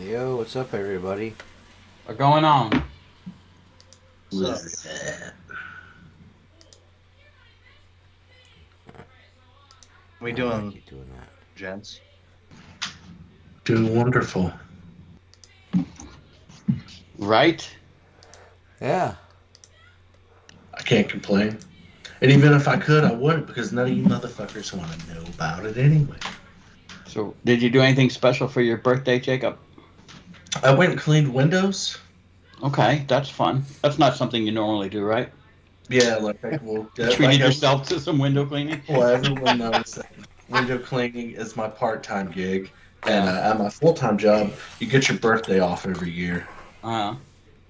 Yo, what's up, everybody? What's going on? What's We I don't like doing, you doing that. gents? Doing wonderful. Right? Yeah. I can't complain. And even if I could, I wouldn't because none of you motherfuckers want to know about it anyway. So, did you do anything special for your birthday, Jacob? I went and cleaned windows. Okay, that's fun. That's not something you normally do, right? Yeah, treated Treated yourself to some window cleaning? well, everyone knows that window cleaning is my part-time gig, and Yeah. at my full-time job, you get your birthday off every year. Uh,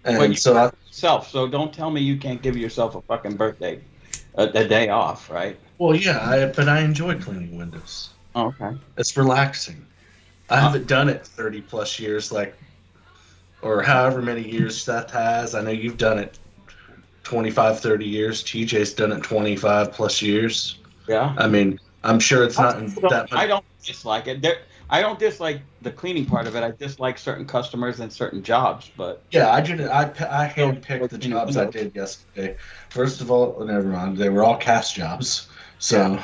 but And you so, work for yourself, so don't tell me you can't give yourself a fucking birthday, a day off, right? but I enjoy cleaning windows. Oh, okay. It's relaxing. I haven't done it 30 plus years, or however many years Seth has. I know you've done it 25, 30 years. TJ's done it 25 plus years. Yeah. I mean, I'm sure it's not that I much. don't dislike it. I don't dislike the cleaning part of it. I dislike certain customers and certain jobs, but Yeah, I handpicked the cleaning jobs I windows. did yesterday. First of all, never mind. They were all cast jobs. So,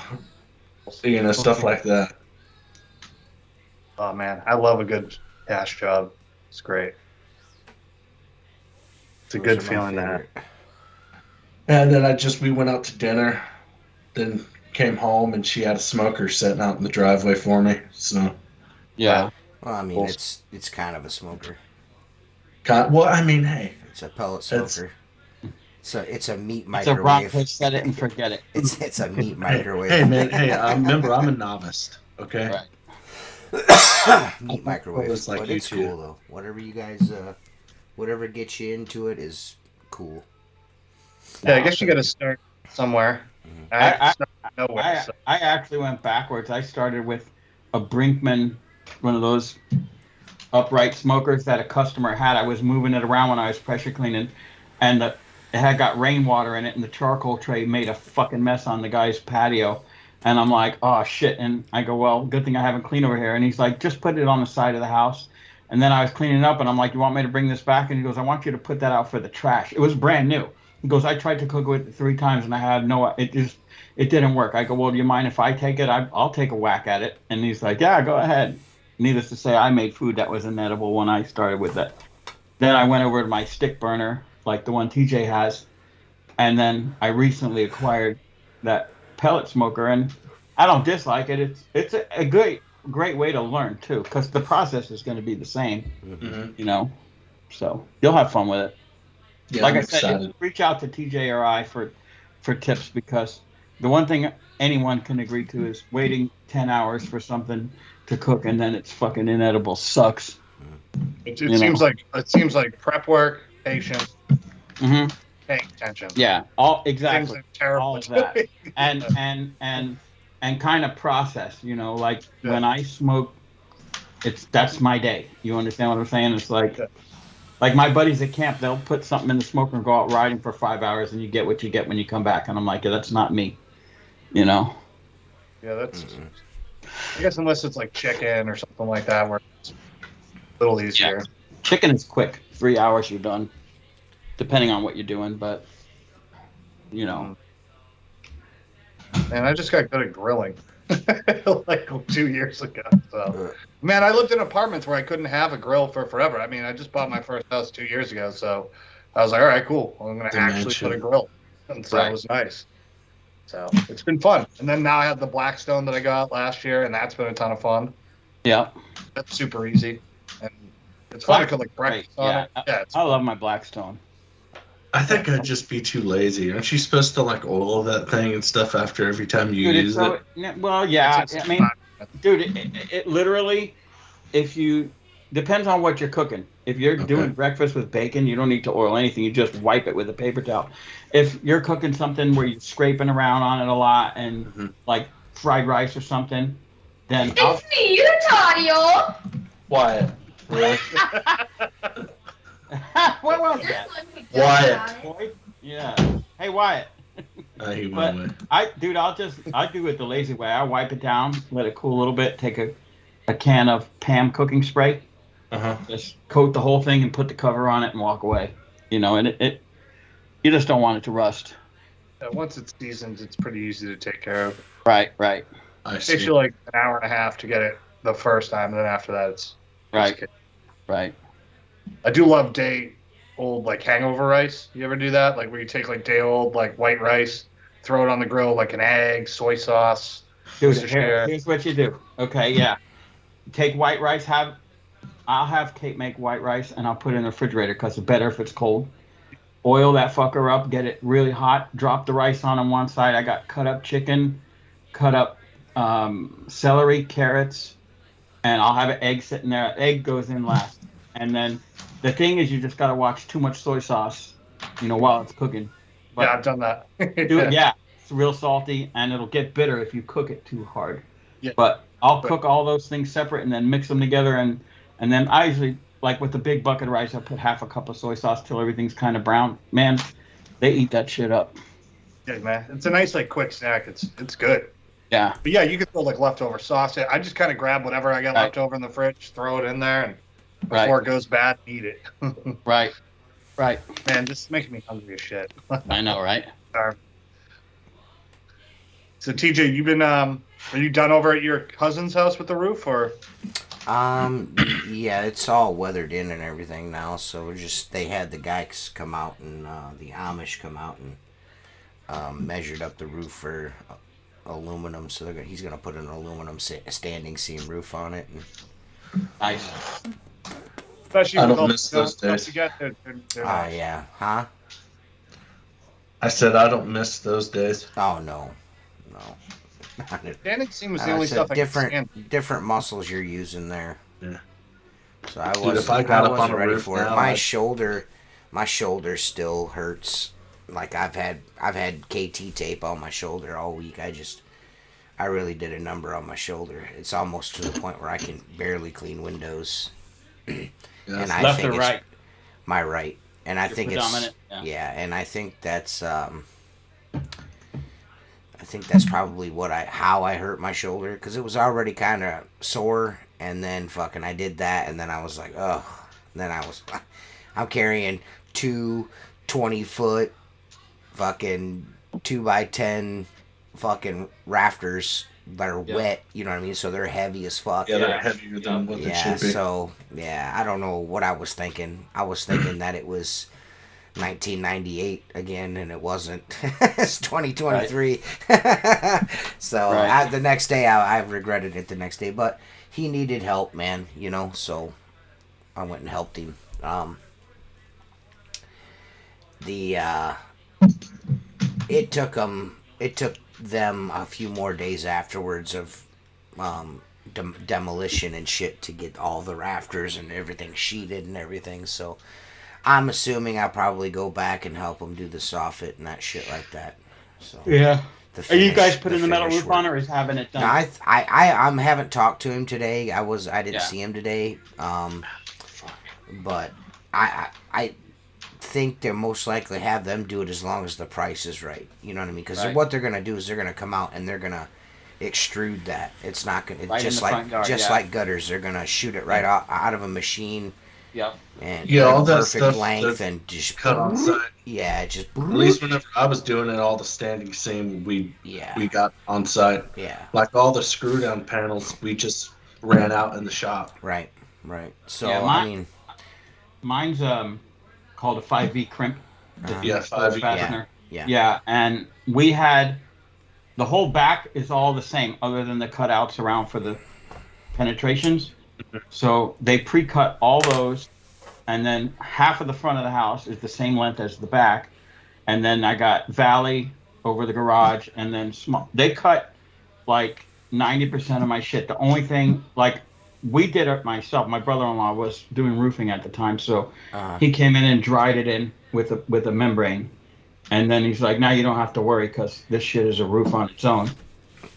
stuff like that. Oh man, I love a good cash job. It's great. It's a Those good are my feeling to have. favorite. And then we went out to dinner, then came home, and she had a smoker sitting out in the driveway for me. So, Yeah. Well, I mean, Cool. it's kind of a smoker. hey, It's a pellet It's- smoker. It's a meat It's a rock, microwave. set it and forget it. It's a meat hey, microwave. hey, man, hey, remember, I'm a novice, okay? Right. Meat microwave. It's like But you it's two. cool though. Whatever you guys, whatever gets you into it is cool. Yeah, I guess you got to start somewhere. Mhm. I started nowhere. So. I actually went backwards. I started with a Brinkman, one of those upright smokers that a customer had. I was moving it around when I was pressure cleaning, and it had got rainwater in it, and the charcoal tray made a fucking mess on the guy's patio. And I'm like, oh shit. And I go, well, good thing I haven't cleaned over here. And he's like, just put it on the side of the house. And then I was cleaning it up, and I'm like, you want me to bring this back? And he goes, I want you to put that out for the trash. It was brand new. He goes, I tried to cook with it 3 times, and I had it didn't work. I go, well, do you mind if I take it? I'll take a whack at it. And he's like, yeah, go ahead. Needless to say, I made food that was inedible when I started with it. Then I went over to my stick burner, like the one TJ has, and then I recently acquired that pellet smoker, and I don't dislike it. It's a great way to learn too, because the process is going to be the same, Mm-hmm. So you'll have fun with it. Yeah, Like I'm I said, excited. reach out to TJ or I for tips, because the one thing anyone can agree to is waiting 10 hours for something to cook and then it's fucking inedible sucks. It You know. seems like prep work, patience, hmm paying attention. Yeah, Things exactly. are terrible. All of that. And kind of process, like Yeah. when I smoke, that's my day. You understand what I'm saying? It's like my buddies at camp, they'll put something in the smoker and go out riding for 5 hours, and you get what you get when you come back. And I'm like, yeah, that's not me. Yeah, that's. I guess unless it's like chicken or something like that, where it's a little easier. Chicken is quick. 3 hours, you're done. Depending on what you're doing, but And I just got good at grilling, like 2 years ago. So, man, I lived in apartments where I couldn't have a grill for forever. I mean, I just bought my first house 2 years ago, so I was like, all right, cool. I'm gonna actually put a grill, and so it was nice. So it's been fun. And then now I have the Blackstone that I got last year, and that's been a ton of fun. yeah. That's super easy, and it's fun to cook like breakfast on Yeah, it. Yeah, it's I love my Blackstone. I think I'd just be too lazy. Aren't you supposed to oil that thing and stuff after every time you use it? Well, yeah. it's I mean, dude, it literally, depends on what you're cooking. If you're doing breakfast with bacon, you don't need to oil anything. You just wipe it with a paper towel. If you're cooking something where you're scraping around on it a lot, and like fried rice or something, then It's me, Tario. Wyatt. Really? what was that? Wyatt. Boy? Yeah. Hey, Wyatt. He But went away. I do it the lazy way. I wipe it down, let it cool a little bit, take a can of Pam cooking spray, Just coat the whole thing and put the cover on it and walk away. And it you just don't want it to rust. Yeah, once it's seasoned, it's pretty easy to take care of. Right. I It see. takes you like an hour and a half to get it the first time, and then after that, it's Right. I do love day-old like hangover rice. You ever do that? Like where you take like day-old like white rice, throw it on the grill like an egg, soy sauce. Dude, Worcestershire. here's what you do. Okay, yeah. Take white rice. I'll have Kate make white rice, and I'll put it in the refrigerator because it's better if it's cold. Oil that fucker up, get it really hot. Drop the rice on one side. I got cut up chicken, cut up celery, carrots, and I'll have an egg sitting there. Egg goes in last. And then the thing is, you just got to watch too much soy sauce, while it's cooking. But Yeah, I've done that. it's real salty, and it'll get bitter if you cook it too hard. Yeah. But I'll cook all those things separate and then mix them together. And then I usually, like with the big bucket of rice, I put half a cup of soy sauce till everything's kind of brown. Man, they eat that shit up. Yeah, man, it's a nice like quick snack. It's good. Yeah. But yeah, you can throw like leftover sauce. I just kind of grab whatever I got left over in the fridge, throw it in there, and before it goes bad, eat it. Right. Man, this is making me hungry as shit. I know, right? So TJ, you've been are you done over at your cousin's house with the roof, or? Yeah, it's all weathered in and everything now. So they had the guys come out and the Amish come out and measured up the roof for aluminum. So he's gonna put an aluminum standing seam roof on it. And, Nice. Especially I with don't all miss the those stuff days. you get, they're nice. yeah, huh? I said I don't miss those days. Oh no. Standing seam was the It's only stuff I could stand. different muscles you're using there. Yeah. So I Dude, wasn't, if I got up wasn't on a ready roof for it. now, My shoulder still hurts. Like I've had KT tape on my shoulder all week. I really did a number on my shoulder. It's almost to the point where I can barely clean windows. And I Left think or it's right? my right. And I Your think predominant, yeah, and I think that's probably how I hurt my shoulder, because it was already kind of sore, and then fucking I did that, and then I was like, ugh. And then I'm carrying two 20-foot fucking 2x10 fucking rafters that are wet, you know what I mean? So they're heavy as fuck. Yeah, they're heavier than what they should be. So I don't know what I was thinking. I was thinking that it was 1998 again, and it wasn't. It's 2023. So the next day, I regretted it the next day. But he needed help, man. So I went and helped him. It took them a few more days afterwards of demolition and shit to get all the rafters and everything sheeted and everything. So I'm assuming I'll probably go back and help them do the soffit and that shit like that. So Yeah. Are you guys putting the metal finish roof on, work. or is having it done? No, I haven't talked to him today. I didn't see him today. But I think they'll most likely have them do it as long as the price is right. You know what I mean? Because what they're gonna do is they're gonna come out and they're gonna extrude that. It's not gonna like gutters. They're gonna shoot it right out of a machine. Yep. And all that perfect stuff length and just cut on site. Yeah, just At least whenever I was doing it, all the standing seam we got on site. Yeah. Like all the screw down panels, we just ran out in the shop. Right. So I mean, mine's called a 5V crimp. Yeah, 5V fastener. Yeah. Yeah, and we had the whole back is all the same, other than the cutouts around for the penetrations. So they pre-cut all those, and then half of the front of the house is the same length as the back, and then I got valley over the garage, and then small. They cut like 90% of my shit. The only thing, like, we did it myself. My brother-in-law was doing roofing at the time, so he came in and dried it in with a membrane, and then he's like, "Now you don't have to worry because this shit is a roof on its own."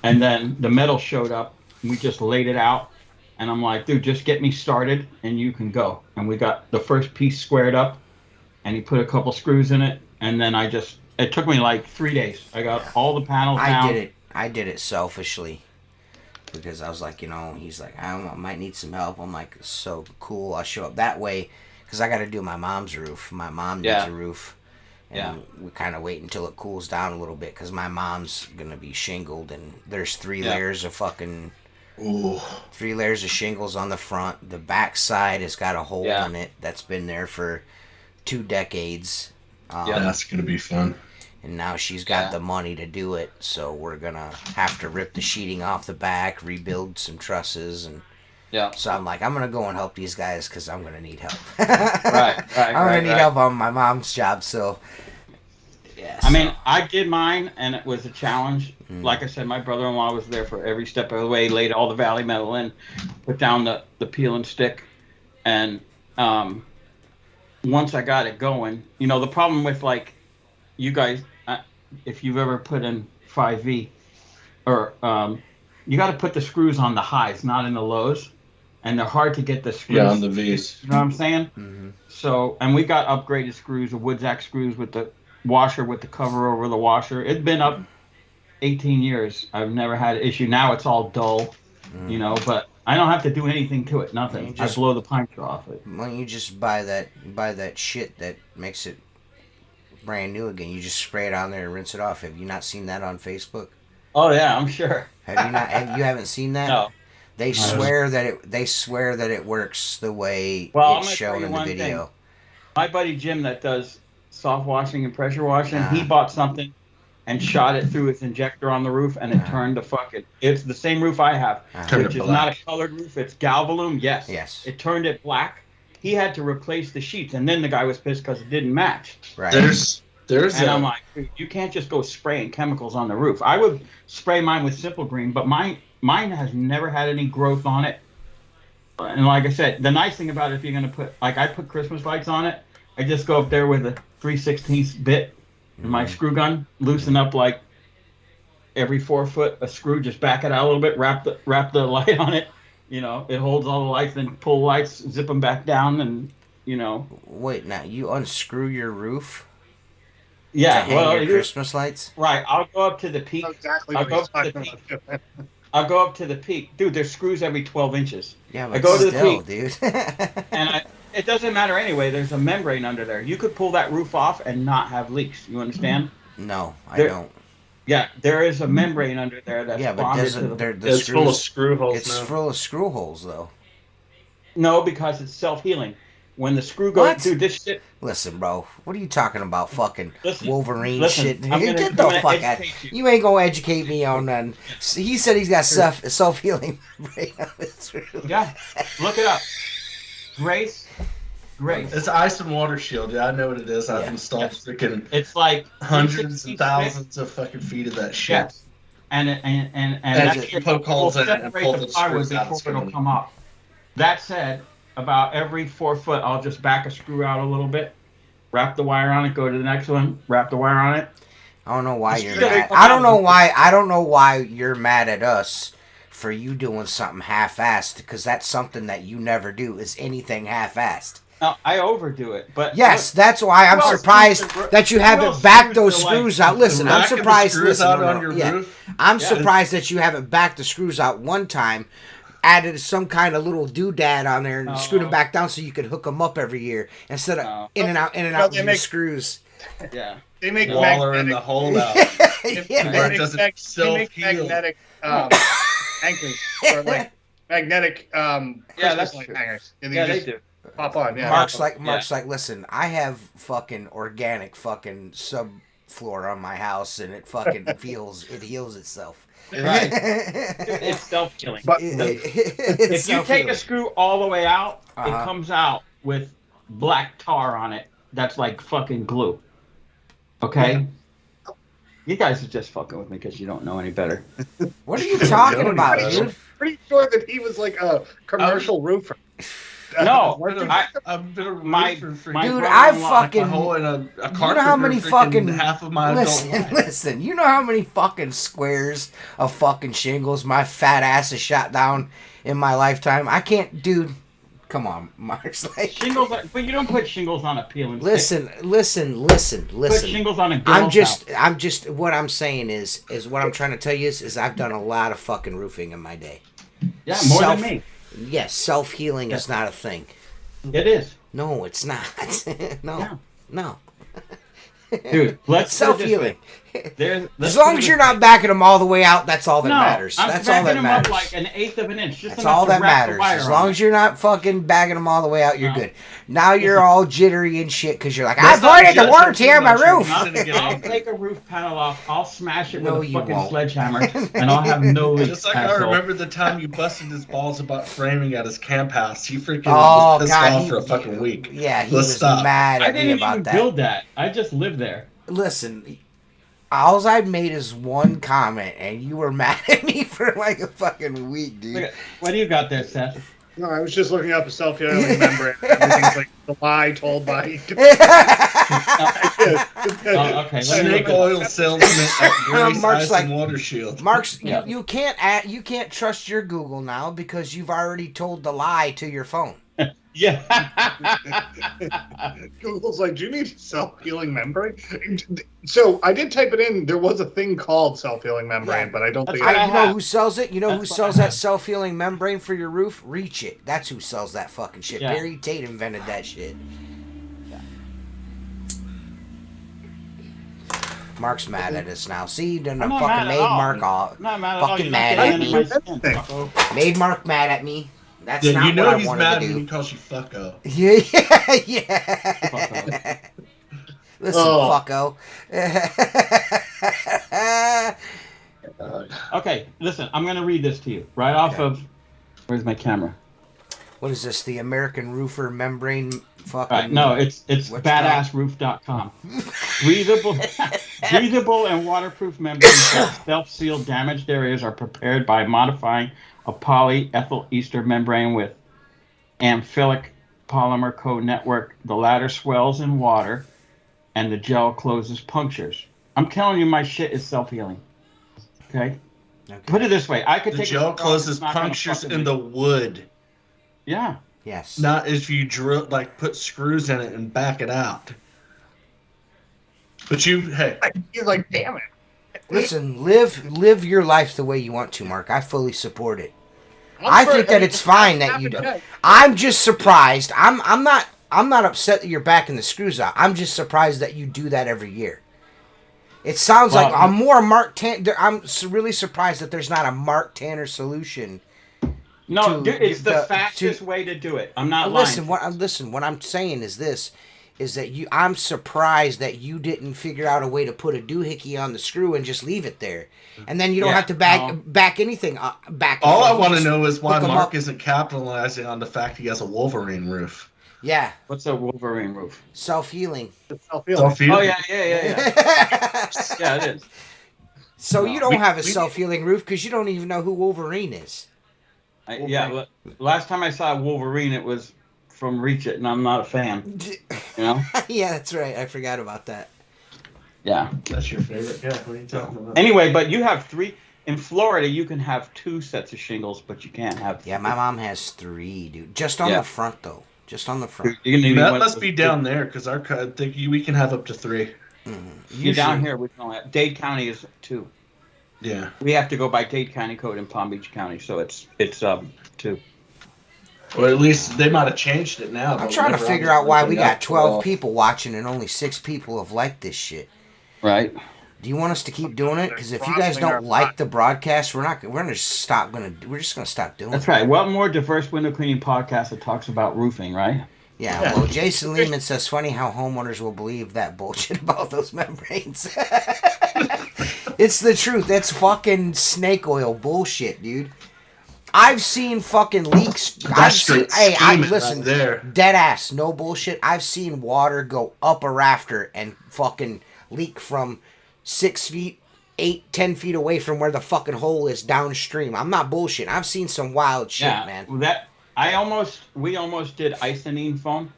And then the metal showed up. We just laid it out. And I'm like, dude, just get me started and you can go. And we got the first piece squared up, and he put a couple screws in it. And then it took me like 3 days. I got all the panels down. I did it selfishly. because I was like, he's like, I might need some help. I'm like, so cool. I'll show up that way because I got to do my mom's roof. My mom needs a roof. And we kind of wait until it cools down a little bit because my mom's going to be shingled and there's 3 layers of fucking... Ooh. 3 layers of shingles on the front. The back side has got a hole in it that's been there for 2 decades. That's going to be fun. And now she's got the money to do it, so we're going to have to rip the sheeting off the back, rebuild some trusses, and so I'm like, I'm going to go and help these guys because I'm going to need help. I'm going to need help on my mom's job, so... Yeah, I mean, I did mine, and it was a challenge. Like I said, my brother-in-law was there for every step of the way, laid all the valley metal in, put down the peel and stick, and once I got it going, the problem with, like, you guys, if you've ever put in 5V, or you got to put the screws on the highs, not in the lows, and they're hard to get the screws. Yeah, on the V's. You know what I'm saying? Mm-hmm. So, and we got upgraded screws, the Woodzack screws with the washer with the cover over the washer. It's been up 18 years. I've never had an issue. Now it's all dull, but I don't have to do anything to it. Nothing. I blow the puncture off it. Why don't you just buy that shit that makes it brand new again? You just spray it on there and rinse it off. Have you not seen that on Facebook? Oh yeah, I'm sure. Have you not? You haven't seen that? No. They swear that it works the way it's shown in the video. Thing. My buddy Jim that does soft washing and pressure washing, he bought something and shot it through his injector on the roof, and it turned to fucking... It's the same roof I have, which is not a colored roof. It's Galvalume, yes. It turned it black. He had to replace the sheets, and then the guy was pissed because it didn't match. Right. I'm like, dude, you can't just go spraying chemicals on the roof. I would spray mine with Simple Green, but mine has never had any growth on it. And like I said, the nice thing about it, if you're going to put... Like, I put Christmas lights on it. I just go up there with a 3/16 bit and my screw gun, loosen up like every 4 foot a screw, just back it out a little bit, wrap the light on it. It holds all the lights, then pull lights, zip them back down, and Wait, now you unscrew your roof? Yeah, to hang your Christmas lights. Right, I'll go up to the peak. Exactly. I'll go up to the peak, dude. There's screws every 12 inches. Yeah, but I go still, to the peak, dude. and it doesn't matter anyway. There's a membrane under there. You could pull that roof off and not have leaks. You understand? No, I don't. Yeah, there is a membrane under there that's bonded to the... It's full of screw holes. It's full of screw holes, though. No, because it's self-healing. When the screw goes... Dude, this shit... Listen, bro. What are you talking about? Fucking Wolverine shit. Get the fuck out. You ain't gonna educate me on nothing. He said he's got self-healing membrane on his roof. Yeah, look it up. Grace. It's ice and water shield. Yeah, I know what it is. I've installed freaking... It's like... hundreds and thousands of fucking feet of that shit. Yes. And that's it poke holes in it and pull the plywood screws out. before it'll come up. That said, about every 4 foot, I'll just back a screw out a little bit, wrap the wire on it, go to the next one, wrap the wire on it. I don't know why you're mad. I don't know why you're mad at us for you doing something half-assed, because that's something that you never do, is anything half-assed. No, I overdo it, but... Yes, that's why I'm surprised that you haven't backed those screws out. Listen, I'm surprised... I'm surprised that you haven't backed the screws out one time, added some kind of little doodad on there and screwed them back down so you could hook them up every year instead of in and out with the screws. Yeah. They make Waller in the hole out. They make magnetic anchors or like magnetic Christmas light hangers. And they do. Pop on, yeah. Mark's like, listen, I have fucking organic fucking subfloor on my house, and it fucking it heals itself. Right. It's self-healing. But if you take a screw all the way out, it comes out with black tar on it. That's like fucking glue. Okay? You guys are just fucking with me because you don't know any better. What are you talking about, dude? Pretty sure that he was like a commercial roofer. No, I've been a my roofer for dude, I fucking... a hole in a you know how many fucking... half of my listen, you know how many fucking squares of fucking shingles my fat ass has shot down in my lifetime? I can't, dude... Come on, Mark's like Shingles, but you don't put shingles on a peel and listen. Put shingles on a girl's I'm just. What I'm saying is what I'm trying to tell you is I've done a lot of fucking roofing in my day. Yeah, more than me. Yes, self-healing is not a thing. It is. No, it's not. No. Dude, let's self-healing. As long as you're not backing them all the way out, that's all that matters. That's all that them matters. up like an eighth of an inch. That's all that matters. As long as you're not fucking bagging them all the way out, you're good. Now you're all jittery and shit because you're like, I voided the warranty on my roof. I'll take a roof panel off. I'll smash it with a fucking won't. sledgehammer, and I'll have no leaks. Just like I remember the time you busted his balls about framing at his camp house. He freaking Oh, was pissed God, off for a fucking week. Yeah, he Let's was stop. mad I at me didn't about even that. build that. I just lived there. Listen, all I made is one comment, and you were mad at me for like a fucking week, dude. What do you got there, Seth? No, I was just looking up a self-healing membrane. Everything's like the lie told by. Okay. Snake oil salesman at Grace Mark's Ice like- and Water Shield. Mark's, Yeah. you can't trust your Google now because you've already told the lie to your phone. Yeah. Google's like, do you need a self-healing membrane? So I did type it in. There was a thing called self-healing membrane, Yeah. but I don't think. That's You know who sells it? You know who That's what sells I that have. self-healing membrane for your roof? Reach It. That's who sells that fucking shit. Yeah. Barry Tate invented that shit. Mark's mad at us now. See, you done I'm not fucking mad at made all. Mark all Not mad at all. fucking You're mad not at getting me. into my skin, fucko. Made Mark mad at me. That's Yeah, not you know what I he's wanted mad to when do. he calls you fucko. Yeah. Listen, Oh. fucko. Okay, listen. I'm gonna read this to you right off of. Where's my camera? What is this? The American Roofer Membrane fucking... All right, no, it's What's badassroof.com. breathable and waterproof membranes that self-seal damaged areas are prepared by modifying a polyethyl ester membrane with amphilic polymer co-network. The latter swells in water, and the gel closes punctures. I'm telling you, my shit is self-healing. Okay? Put it this way: I could The take gel a closes it's not gonna punctures fucking in the wood. Yeah. Yes. Not if you drill, like put screws in it and back it out. But hey, He's like, damn it. Listen, live your life the way you want to, Mark. I fully support it. I think that it's fine that you do. I'm just surprised. I'm not upset that you're backing the screws out. I'm just surprised that you do that every year. It sounds like I'm more Mark Tanner. I'm really surprised that there's not a Mark Tanner solution. No, dude, it's the fastest way to do it. I'm not Listen, lying. what I'm saying is this. Is that I'm surprised that you didn't figure out a way to put a doohickey on the screw and just leave it there, and then you don't have to back anything back. All I want to know is why hook 'em Mark up. isn't capitalizing on the fact he has a Wolverine roof. Yeah, What's a Wolverine roof? self-healing. Self-healing. Oh yeah. Yeah, it is. So you don't have a we- self-healing roof because you don't even know who Wolverine is. Last time I saw Wolverine, it was from Reach It, and I'm not a fan. You know? Yeah, that's right. I forgot about that. Yeah. That's your favorite. Yeah, what are you talking about? Anyway, but you have 3 in Florida. You can have 2 sets of shingles, but you can't have. Yeah, my mom has 3, dude. Just on the front though. Just on the front. That must be down there because I think we can have up to 3. You're down here. We can only have, Dade County is 2. Yeah. We have to go by Dade County code in Palm Beach County, so it's 2. Or at least they might have changed it now. I'm but trying to whenever I figure was out why we looking got up, 12 people watching and only 6 people have liked this shit. Right. Do you want us to keep doing it? Because if you guys don't like the broadcast, we're just gonna stop doing That's it. right. What more diverse window cleaning podcast that talks about roofing, right? Yeah. Well, Jason Lehman says, funny how homeowners will believe that bullshit about those membranes. It's the truth. That's fucking snake oil bullshit, dude. I've seen fucking leaks. Listen, there. dead ass, no bullshit. I've seen water go up a rafter and fucking leak from 6 feet, 8, 10 feet away from where the fucking hole is downstream. I'm not bullshit. I've seen some wild shit, man. We almost did isonine foam,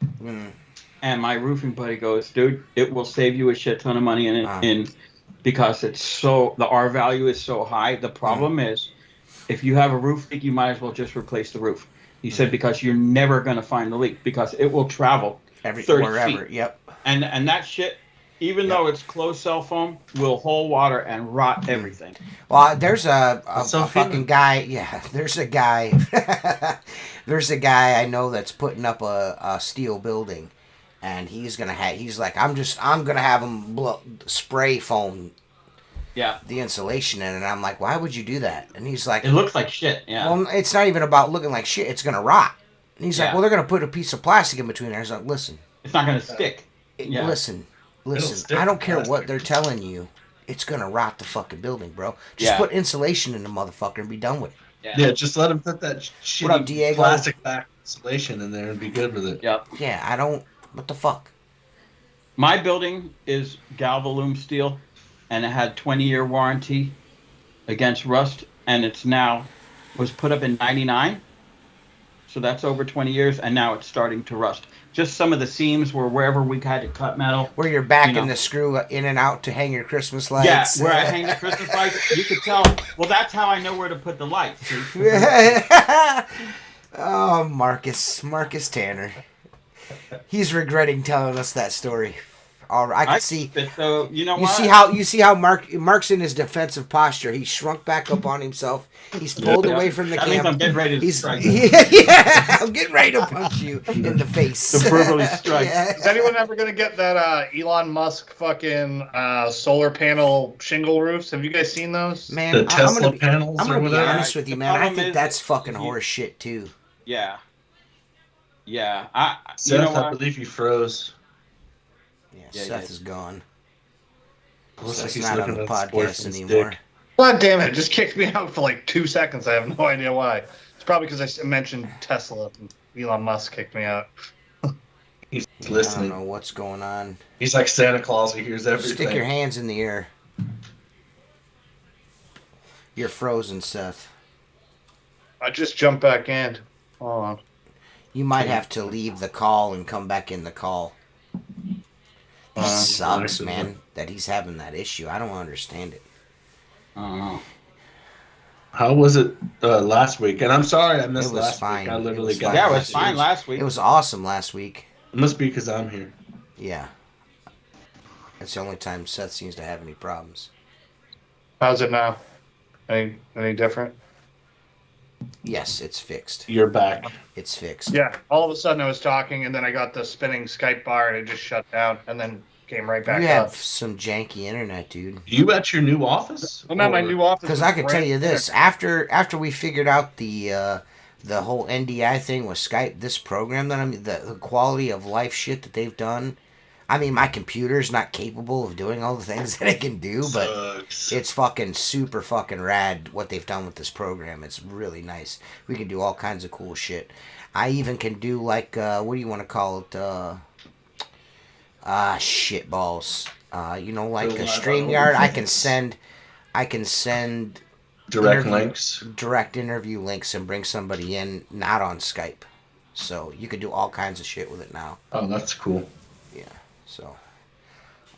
and my roofing buddy goes, dude, it will save you a shit ton of money in because the R value is so high. The problem is, if you have a roof leak, you might as well just replace the roof. He said because you're never going to find the leak because it will travel 30 wherever. feet. Yep. And that shit, even Yep. though it's closed cell foam, will hold water and rot everything. Well, there's a So fucking human. guy. Yeah, there's a guy. There's a guy I know that's putting up a steel building, and he's gonna have. He's like, I'm gonna have him spray foam Yeah. the insulation in, and I'm like, why would you do that? And he's like, It looks like shit. Yeah. well, it's not even about looking like shit. It's gonna rot. And he's like, Yeah. well, they're gonna put a piece of plastic in between there. He's like, listen, It's not going to stick. Yeah. listen. stick I don't to care what plastic. they're telling you. It's gonna rot the fucking building, bro. Just Yeah. put insulation in the motherfucker and be done with it. Yeah, just let him put that shitty up, Diego? plastic back insulation in there and be good with it. Yep. Yeah, I don't. What the fuck? My building is Galvalume steel, and it had 20-year warranty against rust, and it's now was put up in '99, so that's over 20 years, and now it's starting to rust. Just some of the seams were wherever we had to cut metal. Where you're backing You know. the screw in and out to hang your Christmas lights. Yeah, where I hang the Christmas lights, you could tell. Well, that's how I know where to put the lights. See? Oh, Marcus Tanner. He's regretting telling us that story. All right, I can see. So you know You what? see how Mark's in his defensive posture. He shrunk back up on himself. He's pulled away from the That means camera. I'm getting ready to He's strike. yeah, I'm getting ready to punch you in the face. To verbally strike. Is anyone ever gonna get that Elon Musk fucking solar panel shingle roofs? Have you guys seen those? Man, The I'm Tesla gonna be, panels I'm or gonna be whatever. honest with you, man. I problem think is that's that fucking you- horse shit too. Yeah. Yeah. You Seth, know I what? believe you froze. Yeah, Yeah, Seth yeah. is gone. Looks like Seth's he's not on looking the at his podcast boyfriend's anymore. dick. God damn it! It just kicked me out for like 2 seconds. I have no idea why. It's probably because I mentioned Tesla. And Elon Musk kicked me out. He's I don't listening. know what's going on. He's like Santa Claus. He hears everything. Stick your hands in the air. You're frozen, Seth. I just jumped back in. Hold on. You might have to leave the call and come back in the call. That sucks, man, that he's having that issue. I don't understand it. I don't know. How was it last week? And I'm sorry I missed It was last fine. week. I It literally was got fine. Yeah, it it. was fine last week. It was awesome last week. It must be because I'm here. Yeah. That's the only time Seth seems to have any problems. How's it now? Any different? Yes, it's fixed. You're back. It's fixed. Yeah. All of a sudden I was talking, and then I got the spinning Skype bar, and it just shut down, and then came right back You up. have some janky internet, dude. You at your new office? Well, not my Or- new office. Because is I could tell brand you new. this: after we figured out the whole NDI thing with Skype, this program that the quality of life shit that they've done. I mean, my computer's not capable of doing all the things that it can do, but Sucks. it's fucking super fucking rad what they've done with this program. It's really nice. We can do all kinds of cool shit. I even can do like what do you want to call it? Shit balls. You know, like So a live StreamYard. on I can send direct interview- links. direct interview links and bring somebody in not on Skype. So you could do all kinds of shit with it now. Oh, that's cool. Yeah. So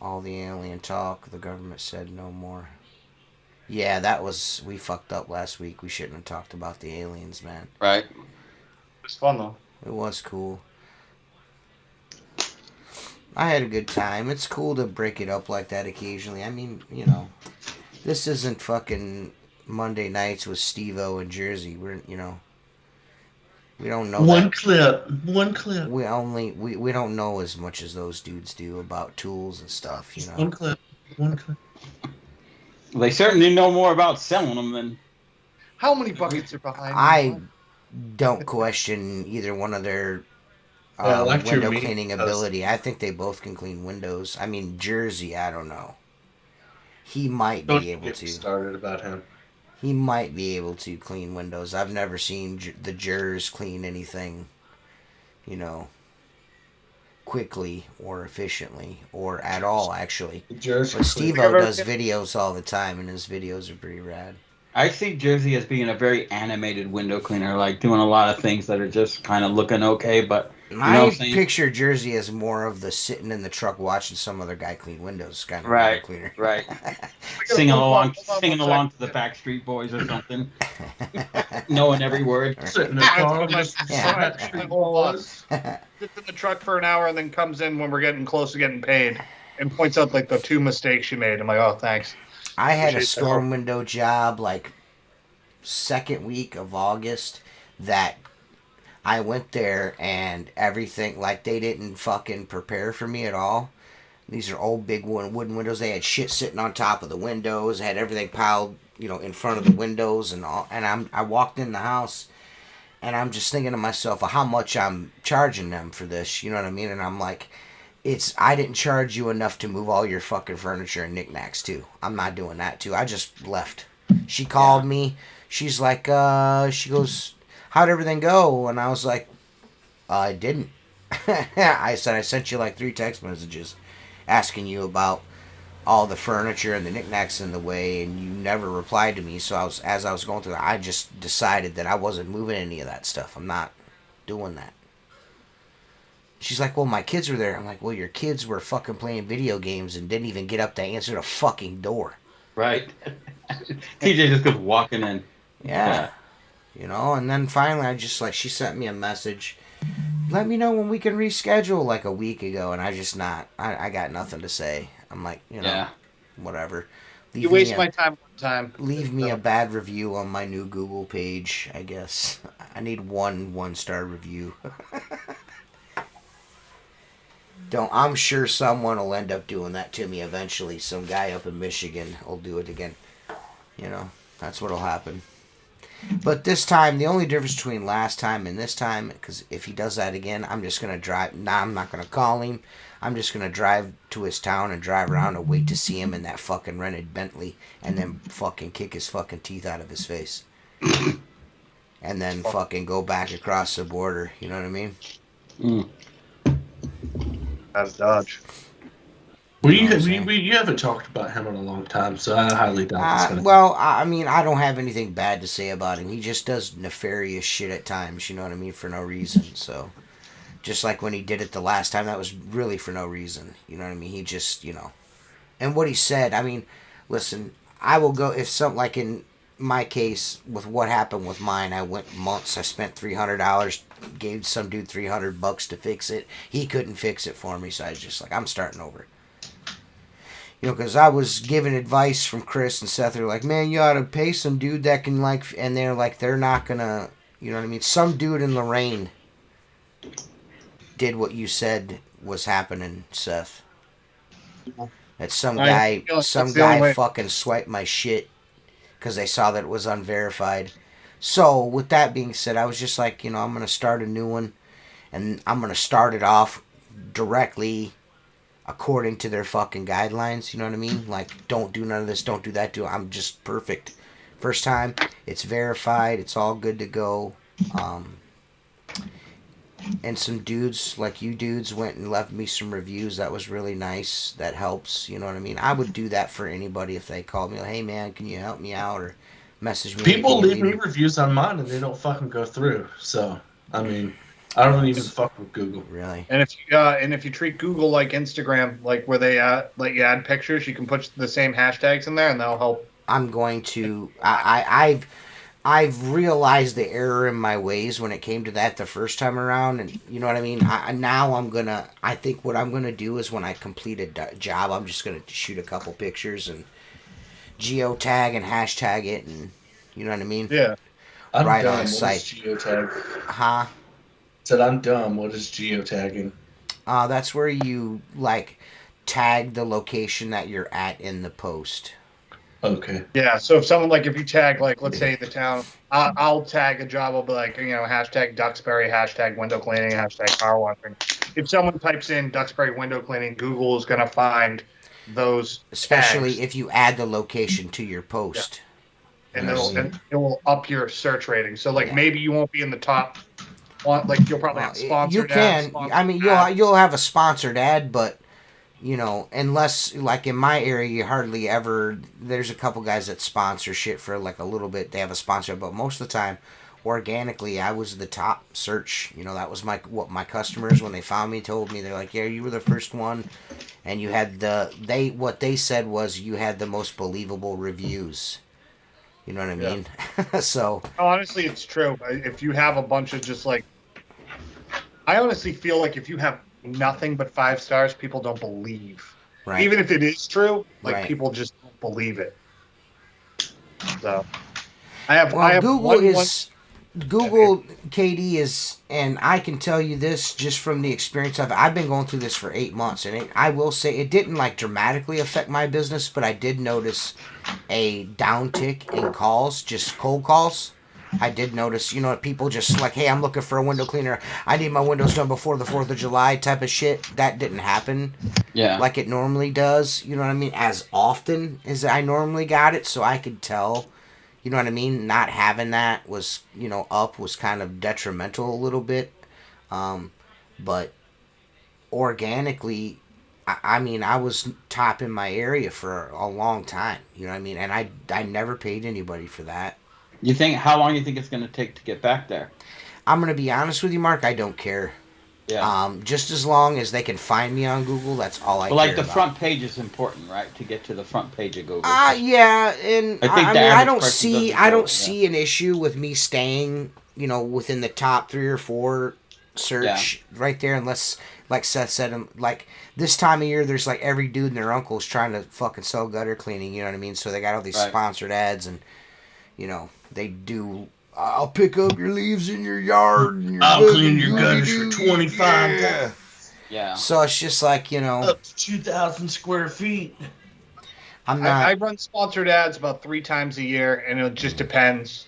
all the alien talk, the government said no more. Yeah, we fucked up last week. We shouldn't have talked about the aliens, man. Right. It's fun though. It was cool. I had a good time. It's cool to break it up like that occasionally. I mean, you know, this isn't fucking Monday nights with Steve-O and Jersey. We don't know One that. clip. One clip. We don't know as much as those dudes do about tools and stuff, you know. One clip. One clip. They certainly know more about selling them than. How many buckets are behind me? I don't question either one of their Yeah, I liked your window meme cleaning post. ability. I think they both can clean windows. I mean, Jersey, I don't know. He might Don't be able get me to. started about him. He might be able to clean windows. I've never seen the Jers clean anything, you know, quickly or efficiently or at all, actually. Jersey. But Steve-O does videos all the time, and his videos are pretty rad. I see Jersey as being a very animated window cleaner, like doing a lot of things that are just kind of looking okay, but My I'm saying? picture Jersey is more of the sitting in the truck watching some other guy clean windows kind of Right, cleaner. right. I got a Singing phone call. along, Hold on singing one along to second. the Backstreet Boys or something, knowing every word. Sit in the That's car what my- just Yeah. Backstreet whole Boys. Sits in the truck for an hour and then comes in when we're getting close to getting paid and points out like the 2 mistakes you made. I'm like, oh, thanks. I had a Appreciate the help. storm window job like second week of August that I went there and everything, like, they didn't fucking prepare for me at all. These are old big wooden windows. They had shit sitting on top of the windows, had everything piled, in front of the windows and all. And I walked in the house and I'm just thinking to myself how much I'm charging them for this, you know what I mean? And I'm like, I didn't charge you enough to move all your fucking furniture and knickknacks too. I'm not doing that too. I just left. She called me. She's like, she goes, how'd everything go? And I was like, I didn't. I said, I sent you like 3 text messages asking you about all the furniture and the knickknacks in the way, and you never replied to me. So as I was going through that, I just decided that I wasn't moving any of that stuff. I'm not doing that. She's like, well, my kids were there. I'm like, well, your kids were fucking playing video games and didn't even get up to answer the fucking door. Right. TJ just goes walking in. Yeah. And then finally she sent me a message. Let me know when we can reschedule like a week ago, and I got nothing to say. I'm like, whatever. You waste my time one time. Leave me a bad review on my new Google page, I guess. I need 1-star review. I'm sure someone will end up doing that to me eventually. Some guy up in Michigan will do it again. That's what'll happen. But this time, the only difference between last time and this time, because if he does that again, I'm just going to drive. Nah, I'm not going to call him. I'm just going to drive to his town and drive around and wait to see him in that fucking rented Bentley and then fucking kick his fucking teeth out of his face. And then fucking go back across the border. You know what I mean? Mm. That's Dodge. You haven't talked about him in a long time, so I highly doubt it's going to I don't have anything bad to say about him. He just does nefarious shit at times, you know what I mean, for no reason. So, just like when he did it the last time, that was really for no reason. You know what I mean? He just, And what he said, I mean, listen, I will go, if something, like in my case, with what happened with mine, I went months, I spent $300, gave some dude $300 to fix it. He couldn't fix it for me, so I was just like, I'm starting over. Because I was giving advice from Chris and Seth. They're like, man, you ought to pay some dude that can, and they're like, they're not going to, you know what I mean? Some dude in Lorraine did what you said was happening, Seth. That some guy fucking swiped my shit because they saw that it was unverified. So, with that being said, I was just like, I'm going to start a new one, and I'm going to start it off directly according to their fucking guidelines, you know what I mean? Like, don't do none of this, don't do that, I'm just perfect. First time, it's verified, it's all good to go. And some dudes, like you dudes, went and left me some reviews. That was really nice. That helps, you know what I mean? I would do that for anybody if they called me, like, hey man, can you help me out? Or message me. People leave me reviews on mine and they don't fucking go through. So, I mean, I don't even fuck with Google. Really? And if you treat Google like Instagram, like where they let you add pictures, you can put the same hashtags in there, and that'll help. I'm going to. I've realized the error in my ways when it came to that the first time around, and you know what I mean. I think what I'm gonna do is when I complete a job, I'm just gonna shoot a couple pictures and geotag and hashtag it, and you know what I mean. Yeah. I'm right dumb. on site. Geotag? Huh? Said I'm dumb. What is geotagging? That's where you tag the location that you're at in the post. Okay. Yeah. So if you tag let's say the town, I'll tag a job. I'll be like hashtag Duxbury, hashtag window cleaning, hashtag car washing. If someone types in Duxbury window cleaning, Google is gonna find those. Especially tags. if you add the location to your post. Yeah. And it will up your search rating. So maybe you won't be in the top. You'll probably have sponsored you can. You'll have a sponsored ad, but unless in my area, you hardly ever. There's a couple guys that sponsor shit for a little bit. They have a sponsor, but most of the time, organically, I was the top search. You know, that was what my customers, when they found me, told me. They're like, yeah, you were the first one, and you had what they said was you had the most believable reviews. You know what I Yeah. mean? So No, honestly, it's true. If you have a bunch of just like, I honestly feel like if you have nothing but 5 stars, people don't believe. right, Even if it is true, like right. people just don't believe it. So I have Well, Google one. is Google KD is, and I can tell you this just from the experience I've been going through this for 8 months, and I will say it didn't like dramatically affect my business, but I did notice a downtick in calls, just cold calls. I did notice, you know, people just like, hey, I'm looking for a window cleaner. I need my windows done before the 4th of July type of shit. That didn't happen Yeah. like it normally does. You know what I mean? As often as I normally got it, so I could tell. You know what I mean? Not having that was, you know, up was kind of detrimental a little bit. But organically, I mean, I was top in my area for a long time. You know what I mean? And I never paid anybody for that. How long you think it's going to take to get back there? I'm going to be honest with you, Mark. I don't care. Yeah. Just as long as they can find me on Google, that's all I But care like the about. front page is important, right? To get to the front page of Google. Yeah, and I think I the mean, average person I don't doesn't see an issue with me staying, you know, within the top 3 or 4 search right there, unless, like Seth said, like this time of year, there's like every dude and their uncle is trying to fucking sell gutter cleaning. You know what I mean? So they got all these Right. sponsored ads, and you know they do. I'll pick up your leaves in your yard. And I'll clean your gutters for $25. Yeah. Yeah. So it's just like, you know, Up to 2,000 square feet. I'm not. I run sponsored ads about 3 times a year, and it just depends.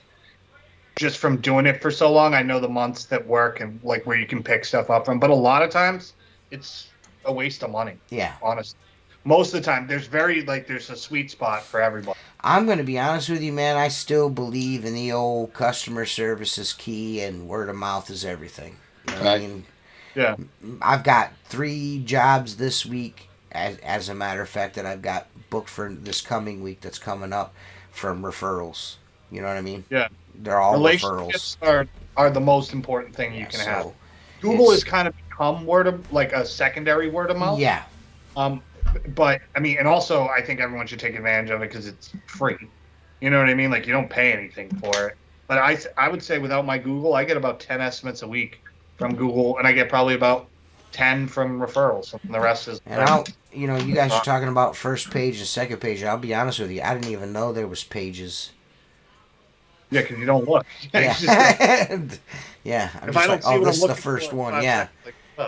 Just from doing it for so long, I know the months that work and like where you can pick stuff up from. But a lot of times, it's a waste of money. Yeah. Honestly, most of the time, there's a sweet spot for everybody. I'm going to be honest with you, man. I still believe in the old customer service is key and word of mouth is everything. You know what I mean? Yeah. I've got 3 jobs this week, as a matter of fact, that I've got booked for this coming week that's coming up from referrals. You know what I mean? Yeah. They're all Relationships referrals. are the most important thing you can have. Google has kind of become like a secondary word of mouth. Yeah. But I mean, and also I think everyone should take advantage of it because it's free. You know what I mean? Like you don't pay anything for it. But I would say without my Google, I get about 10 estimates a week from Google, and I get probably about 10 from referrals, and the rest is. And you guys are talking about first page and second page. I'll be honest with you, I didn't even know there was pages. Yeah, because you don't look. Yeah. Yeah. I'm If just I don't like, see oh, what this I'm is the looking first for, one. Yeah.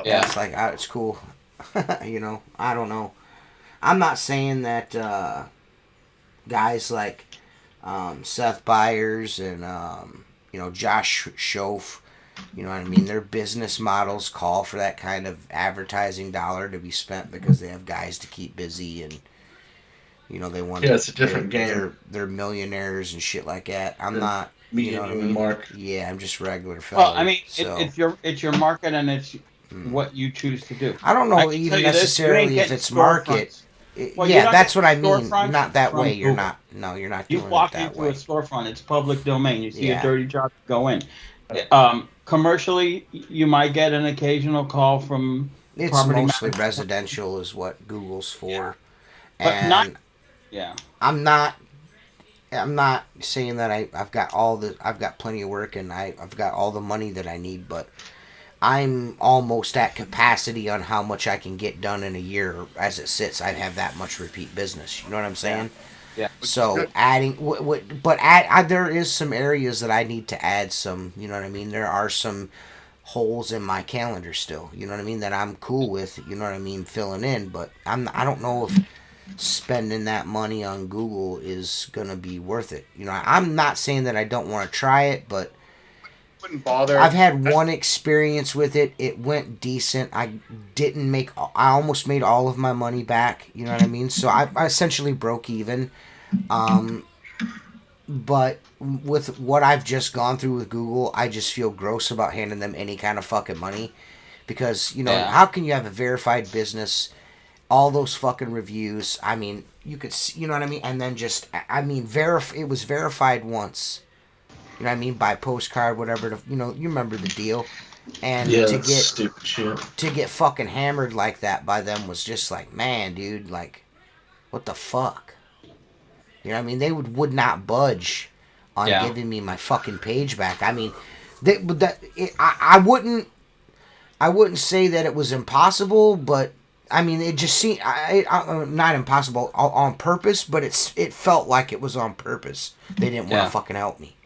Yeah. It's like, it's cool. You know, I don't know. I'm not saying that guys like Seth Byers and Josh Schoaf, you know what I mean, their business models call for that kind of advertising dollar to be spent because they have guys to keep busy and they want. Yeah, it's a different game. They're millionaires and shit like that. I'm not. Me You know and what I you, mean? Mark. Yeah, I'm just regular fella. Well, I mean, so. it's your market and it's what you choose to do. I don't know I can even tell you this, you necessarily ain't if getting it's market. Well, you're Yeah, not that's what I getting mean. storefronts Not that from way. You're Google. not. No, you're not You doing walk it that into way. a storefront; it's public domain. You see Yeah. a dirty job, go in. Commercially, you might get an occasional call from It's property mostly management. residential is what Google's for. But And not. Yeah. I'm not saying that I've got plenty of work and I've got all the money that I need, but I'm almost at capacity on how much I can get done in a year. As it sits, I have that much repeat business. You know what I'm saying? Yeah. So adding, there is some areas that I need to add some. You know what I mean? There are some holes in my calendar still. You know what I mean? That I'm cool with. You know what I mean? Filling in, but I don't know if spending that money on Google is gonna be worth it. I'm not saying that I don't want to try it, but Wouldn't bother. I've had one experience with it. It went decent. I almost made all of my money back. You know what I mean? So I essentially broke even. But with what I've just gone through with Google, I just feel gross about handing them any kind of fucking money. Because, how can you have a verified business, all those fucking reviews? I mean, you could see, you know what I mean? And then just, it was verified once. You know what I mean? By postcard, whatever. You remember the deal. And Yeah, to that's get stupid shit. to get fucking hammered like that by them was just like, man, dude, like, what the fuck? You know what I mean? They would not budge on Yeah. giving me my fucking page back. I mean, I wouldn't say that it was impossible, but I mean, it just seemed not impossible on purpose, but it felt like it was on purpose. They didn't want to fucking help me.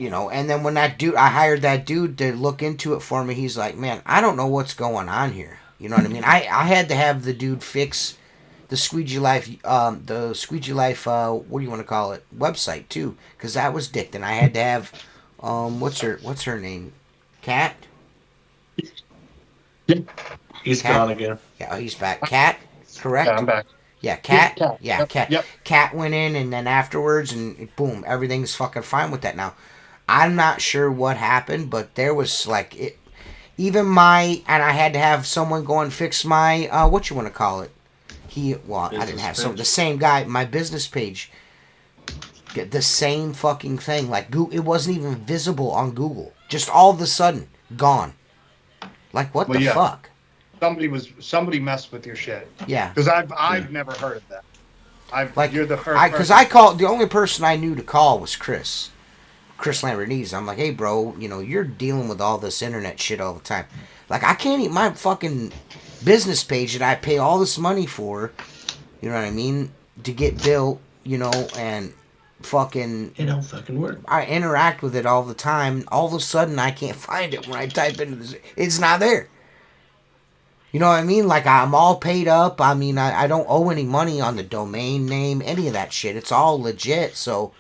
And then when I hired that dude to look into it for me, he's like, man, I don't know what's going on here. You know what I mean? I had to have the dude fix the Squeegee Life, what do you want to call it, website too, because that was dicked, and I had to have, what's her name, Kat? He's Kat? gone again. Yeah, he's back. Kat, correct? Yeah, I'm back. Yeah, Kat. Kat. Yeah, Kat. Yep. Kat went in, and then afterwards, and boom, everything's fucking fine with that now. I'm not sure what happened, but there was like it. And I had to have someone go and fix my what you want to call it. I didn't have the same guy. My business page, get the same fucking thing. Like it wasn't even visible on Google. Just all of a sudden gone. Like what the fuck? Somebody messed with your shit. Yeah. Because I've never heard of that. You're the first. Because I called, the only person I knew to call was Chris Lambertese. I'm like, hey bro, you're dealing with all this internet shit all the time. Like I can't eat my fucking business page that I pay all this money for, you know what I mean, to get built, and fucking It don't fucking work. I interact with it all the time. All of a sudden I can't find it when I type into this. It's not there. You know what I mean? Like I'm all paid up. I mean, I don't owe any money on the domain name, any of that shit. It's all legit. So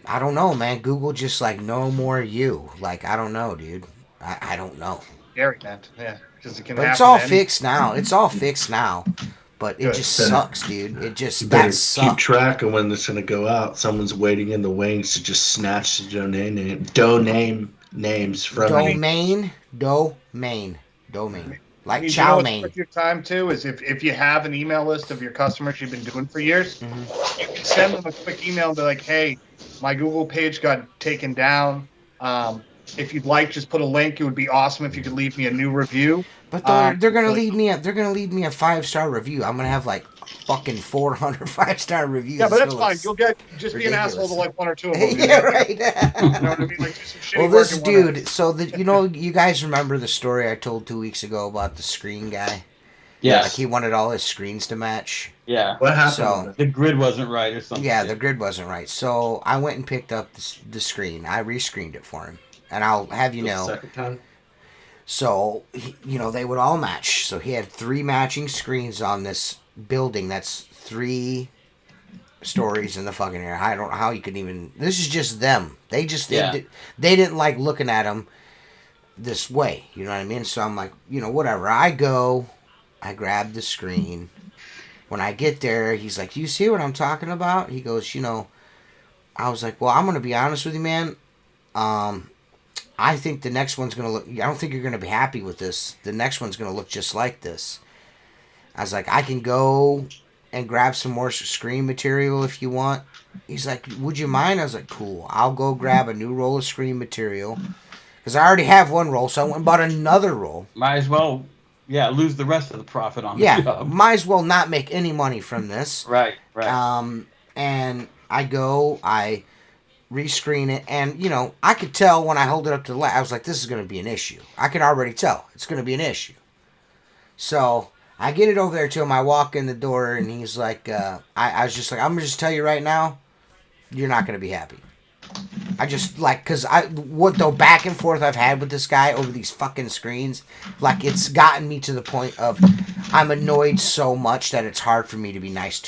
I don't know, man. Google just like no more you. Like I don't know, dude. I don't know. Scary, man. Yeah, because it can. But it's all fixed now. It's all fixed now. But it just Better- sucks, dude. It just You better that sucks. keep track of when it's gonna go out. Someone's waiting in the wings to just snatch the domain names from you. Domain. Like You chow know what's mein. worth your time too is if you have an email list of your customers you've been doing for years, you can send them a quick email and be like, "Hey, my Google page got taken down. If you'd like, just put a link. It would be awesome if you could leave me a new review." But they're gonna leave me a 5-star review. I'm gonna have like fucking 400 5-star reviews. Yeah, but that's So fine. it's You'll get just be an ridiculous. asshole to like one or two of them. yeah, right. You know what I mean? Like do some shitty Well, work this in one of dude. So you guys remember the story I told 2 weeks ago about the screen guy? Yes. Like he wanted all his screens to match. Yeah. What happened? So- with it? The grid wasn't right or something. Yeah, the grid wasn't right. So I went and picked up the screen. I rescreened it for him, and I'll have you The know. second time? So, they would all match. So he had 3 matching screens on this building that's 3 stories in the fucking air. I don't know how you could even... This is just them. They didn't like looking at them this way. You know what I mean? So I'm like, whatever. I grab the screen. When I get there, he's like, you see what I'm talking about? He goes, I was like, well, I'm going to be honest with you, man. I think the next one's going to look... I don't think you're going to be happy with this. The next one's going to look just like this. I was like, I can go and grab some more screen material if you want. He's like, would you mind? I was like, cool. I'll go grab a new roll of screen material. Because I already have one roll, so I went and bought another roll. Might as well, lose the rest of the profit on the Yeah, job. might as well not make any money from this. Right. And I rescreen it, and I could tell when I hold it up to the light. I was like, this is going to be an issue. I can already tell it's going to be an issue. So I get it over there to him. I walk in the door, and he's like, I was just like, I'm going to just tell you right now, you're not going to be happy. I just because the back and forth I've had with this guy over these fucking screens, like it's gotten me to the point of I'm annoyed so much that it's hard for me to be nice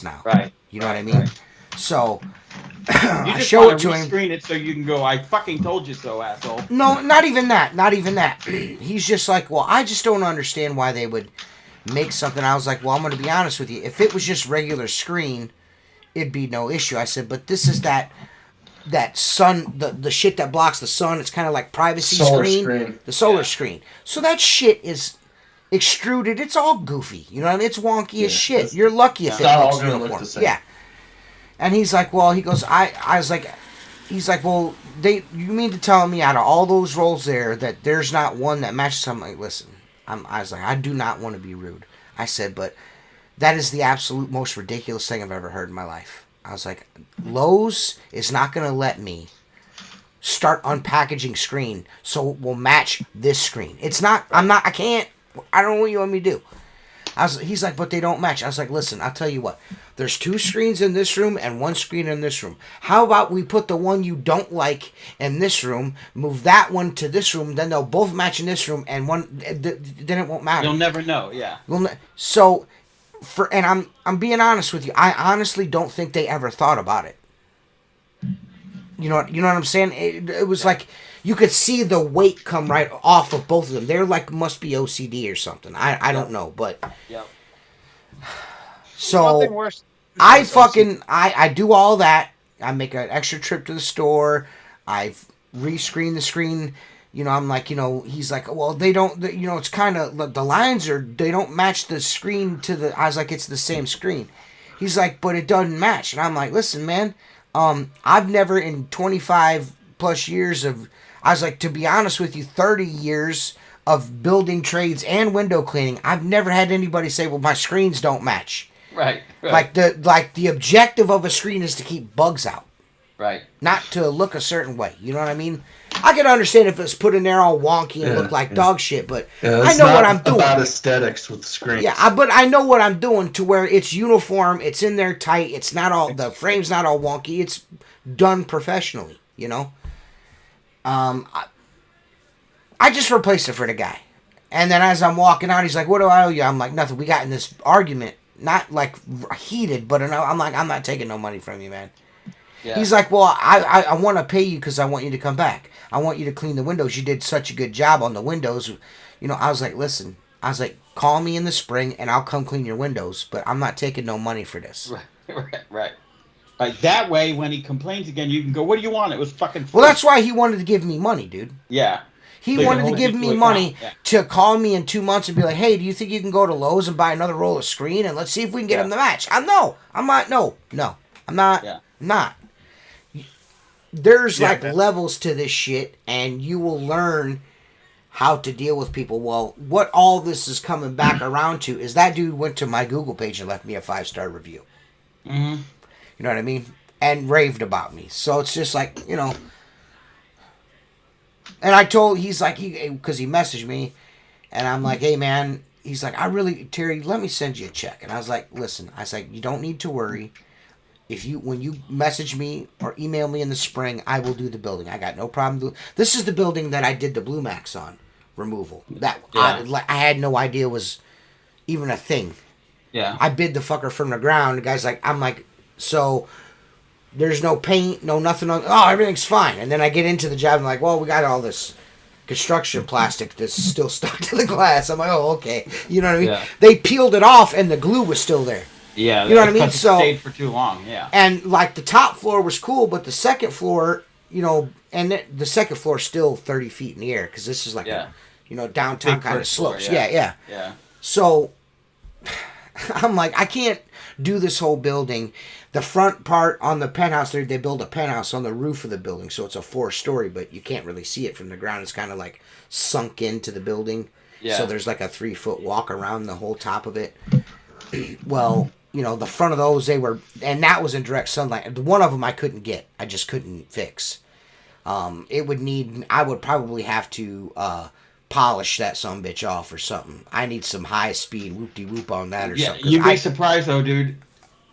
now. Right. You know what I mean? Right. So You I just show want it to to him. rescreen it so you can go, I fucking told you so, asshole. No, not even that. He's just like, well, I just don't understand why they would make something. I was like, well, I'm going to be honest with you. If it was just regular screen, it'd be no issue. I said, but this is that sun, the shit that blocks the sun. It's kind of like privacy Solar screen. screen. The solar screen. So that shit is extruded. It's all goofy. You know what I mean? It's wonky as shit. You're lucky if It's it not looks all gonna look uniform. the same. Yeah. And he's like, well, he goes, I was like, he's like, well, you mean to tell me out of all those rolls there that there's not one that matches? I'm like, listen, I was like, I do not want to be rude. I said, but that is the absolute most ridiculous thing I've ever heard in my life. I was like, Lowe's is not going to let me start unpackaging screen so it will match this screen. It's not, I can't, I don't know what you want me to do. He's like, but they don't match. I was like, listen, I'll tell you what. There's 2 screens in this room and 1 screen in this room. How about we put the one you don't like in this room, move that one to this room, then they'll both match in this room, and then it won't matter. You'll never know, yeah. So, and I'm being honest with you. I honestly don't think they ever thought about it. You know what I'm saying? It was like you could see the weight come right off of both of them. They're like must be OCD or something. I don't know, but yeah. So Nothing worse. I do all that. I make an extra trip to the store. I rescreen the screen. You know, I'm like, he's like, well, they don't. It's kind of the lines they don't match the screen to the. I was like, it's the same screen. He's like, but it doesn't match, and I'm like, listen, man. I've never in 25 plus years of. I was like, to be honest with you, 30 years of building trades and window cleaning, I've never had anybody say, well, my screens don't match. Right. Like the objective of a screen is to keep bugs out. Right. Not to look a certain way. You know what I mean? I can understand if it's put in there all wonky and look like dog shit, but I know what I'm doing. It's about aesthetics with screens. Yeah, but I know what I'm doing to where it's uniform, it's in there tight, it's not all, the frame's not all wonky, it's done professionally, I just replaced it for the guy. And then as I'm walking out, he's like, what do I owe you? I'm like, nothing. We got in this argument, not like heated, but I'm like, I'm not taking no money from you, man. Yeah. He's like, well, I want to pay you because I want you to come back. I want you to clean the windows. You did such a good job on the windows. I was like, listen, call me in the spring and I'll come clean your windows, but I'm not taking no money for this. Right. That way, when he complains again, you can go, what do you want? It was fucking free. Well, that's why he wanted to give me money, dude. Yeah. He wanted to give me money to call me in 2 months and be like, hey, do you think you can go to Lowe's and buy another roll of screen and let's see if we can get him the match? I'm not. I'm not. Yeah. Not. There's levels to this shit, and you will learn how to deal with people. Well, what all this is coming back around to is that dude went to my Google page and left me a 5-star review. Mm-hmm. You know what I mean? And raved about me. So it's just like, And I told, because he messaged me, and I'm like, hey man, he's like, Terry, let me send you a check. And I was like, listen, you don't need to worry. When you message me or email me in the spring, I will do the building. I got no problem. This is the building that I did the Blue Max on removal. I had no idea was even a thing. Yeah. I bid the fucker from the ground. The guy's like, I'm like, so there's no paint, no nothing on. Oh, everything's fine. And then I get into the job and I'm like, well, we got all this construction plastic that's still stuck to the glass. I'm like, oh, okay. You know what I mean? Yeah. They peeled it off and the glue was still there. Yeah, you know what I mean. So stayed for too long. Yeah, and like the top floor was cool, but the second floor, and the second floor is still 30 feet in the air because this is like a, downtown kind of slopes. Floor, yeah. So I'm like, I can't do this whole building. The front part on the penthouse, they build a penthouse on the roof of the building, so it's a 4-story, but you can't really see it from the ground. It's kind of like sunk into the building. Yeah. So there's like a 3-foot walk around the whole top of it. Well. The front of those, and that was in direct sunlight. One of them I couldn't get. I just couldn't fix. I would probably have to polish that sumbitch off or something. I need some high speed whoop-de-whoop on that or something. You'd be surprised though, dude.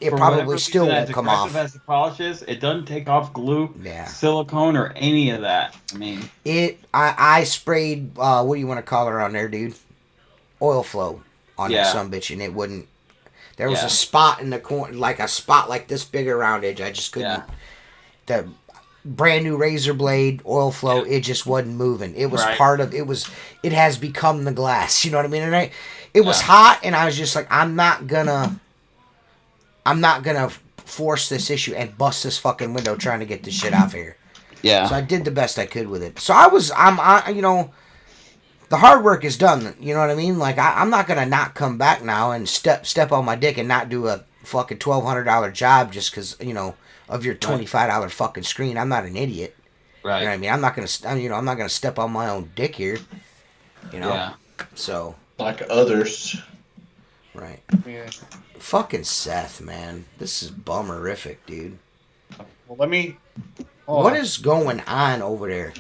It probably still won't come off. As the polishes, it doesn't take off glue, silicone, or any of that. I mean, I sprayed, what do you want to call her on there, dude? Oil flow on that sumbitch, and it wouldn't. There was a spot in the corner, like a spot like this big around it. I just couldn't. The brand new razor blade, oil flow, it just wasn't moving. It was part of it. It has become the glass. You know what I mean? And it was hot, and I was just like, I'm not gonna force this issue and bust this fucking window trying to get this shit off here. Yeah. So I did the best I could with it. So the hard work is done, you know what I mean? Like, I'm not going to not come back now and step on my dick and not do a fucking $1,200 job just because, of your $25 fucking screen. I'm not an idiot. Right. You know what I mean? I'm not gonna step on my own dick here. You know. Yeah. So. Like others. Right. Yeah. Fucking Seth, man. This is bummerific, dude. Well, let me. What is going on over there?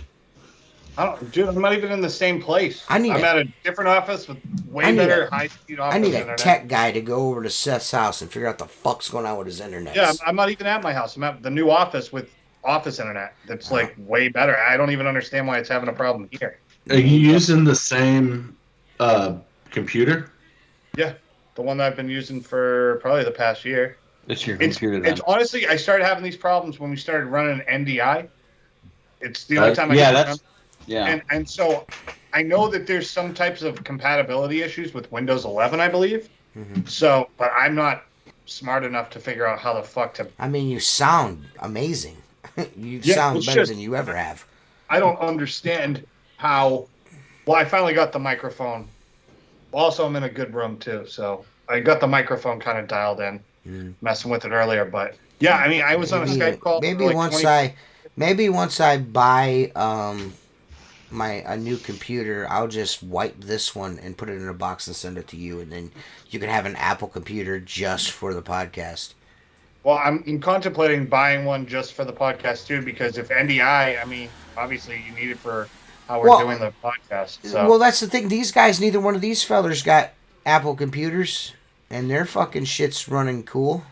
Dude, I'm not even in the same place. I'm at a different office with I way need better high-speed office I need a internet. tech guy to go over to Seth's house and figure out the fuck's going on with his internet. Yeah, I'm not even at my house. I'm at the new office with office internet. That's like way better. I don't even understand why it's having a problem here. Are you using the same computer? Yeah, the one that I've been using for probably the past year. It's your computer. It's honestly, I started having these problems when we started running NDI. It's the only time I yeah, can that's remember. yeah. And so I know that there's some types of compatibility issues with Windows 11, I believe. Mm-hmm. So, but I'm not smart enough to figure out how the fuck to. I mean, you sound amazing. You Yeah, sound it's better just- than you ever have. I don't understand how. Well, I finally got the microphone. Also, I'm in a good room too, so I got the microphone kind of dialed in, messing with it earlier. But yeah, I mean, I was on a Skype call. Maybe for like once I buy a new computer, I'll just wipe this one and put it in a box and send it to you, and then you can have an Apple computer just for the podcast. Well, I'm contemplating buying one just for the podcast too, because if NDI, I mean, obviously you need it for how we're doing the podcast. So. Well, that's the thing. These guys, neither one of these fellers got Apple computers, and their fucking shit's running cool.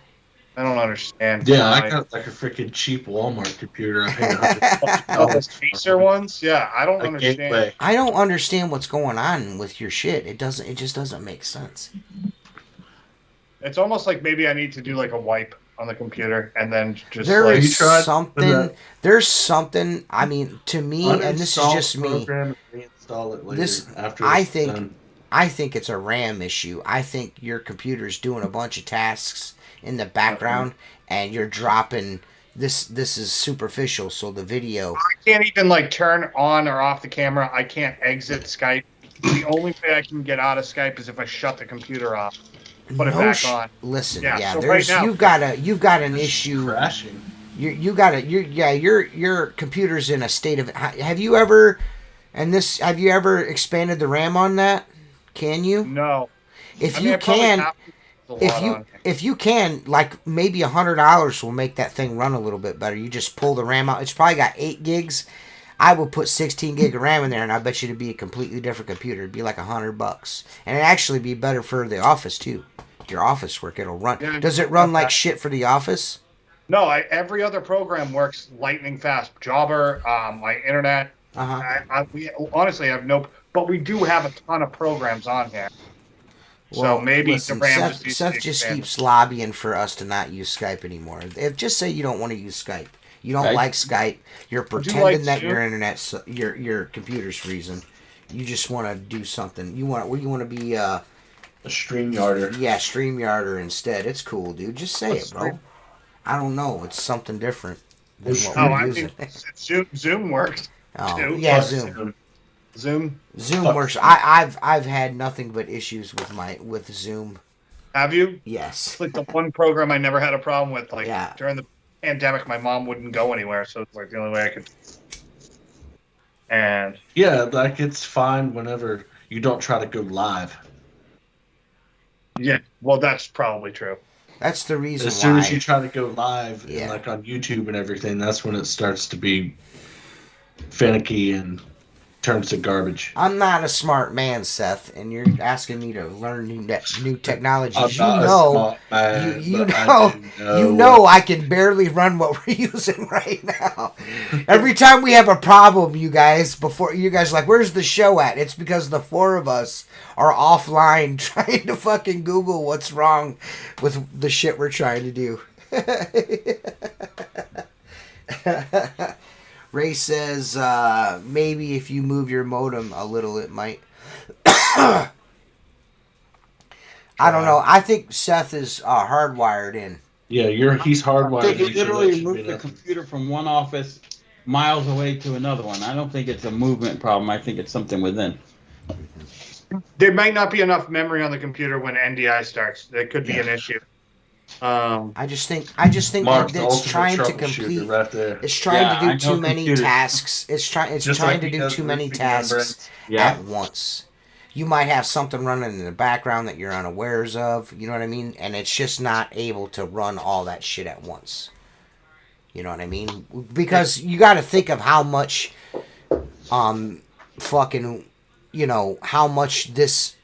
I don't understand. Yeah, I got like a freaking cheap Walmart computer. I paid those Acer ones? Yeah, I don't understand. Gateway. I don't understand what's going on with your shit. It just doesn't make sense. It's almost like maybe I need to do like a wipe on the computer and then just There like, is something. There's something. I mean, to me, and this is just me. Program and reinstall it later after I it's think, done. I think it's a RAM issue. I think your computer's doing a bunch of tasks in the background, and you're dropping. This is superficial, so the video. I can't even like turn on or off the camera. I can't exit Skype. The only way I can get out of Skype is if I shut the computer off. Put it back on. Listen, Yeah, so there's right now- you've got an issue. Crashing. Your computer's in a state of. Have you ever expanded the RAM on that? Can you? No. If I mean, you I probably can, have a lot on. if you can, like maybe $100 will make that thing run a little bit better. You just pull the RAM out. It's probably got 8 gigs. I would put 16 gig of RAM in there, and I bet you it'd be a completely different computer. It'd be like $100, and it'd actually be better for the office too. Your office work, it'll run. Yeah, Does it run like shit for the office? No, every other program works lightning fast. Jobber, my internet. We honestly have no, but we do have a ton of programs on here. So maybe listen, the RAM Seth just keeps lobbying for us to not use Skype anymore. Just say you don't want to use Skype. You don't like Skype. You're pretending that your internet's your computer's freezing. You just want to do something. You want to be A StreamYarder. Yeah, StreamYarder instead. It's cool, dude. Just say it, bro. I don't know. It's something different than what we're using. Zoom works. Oh, too. yeah, Zoom. Zoom works. I've had nothing but issues with Zoom. Have you? Yes. It's like the one program I never had a problem with. Like Yeah. during the pandemic, my mom wouldn't go anywhere, so it's like the only way I could. And Yeah, like it's fine whenever you don't try to go live. yeah, well, that's probably true. That's the reason As soon why. as you try to go live, Yeah. and like on YouTube and everything, that's when it starts to be finicky and turns to garbage. I'm not a smart man, Seth, and you're asking me to learn new technologies. I'm You not a know, smart man, you but know, I do you know, I can barely run what we're using right now. Every time we have a problem, you guys like, where's the show at? It's because the 4 of us are offline trying to fucking Google what's wrong with the shit we're trying to do. Ray says, maybe if you move your modem a little, it might. I don't know. I think Seth is hardwired in. Yeah, he's hardwired. They could in, so that literally should move be the nothing. computer from one office miles away to another one. I don't think it's a movement problem. I think it's something within. There might not be enough memory on the computer when NDI starts. That could be an issue. I just think Mark, the that it's ultimate trying to troubleshooter complete. right there. It's trying Yeah, to I do know too many computers. tasks. It's trying Just to like he do does too many roofing tasks membranes. Yeah. at once. You might have something running in the background that you're unawares of. You know what I mean? And it's just not able to run all that shit at once. You know what I mean? Because you got to think of how much, fucking, how much this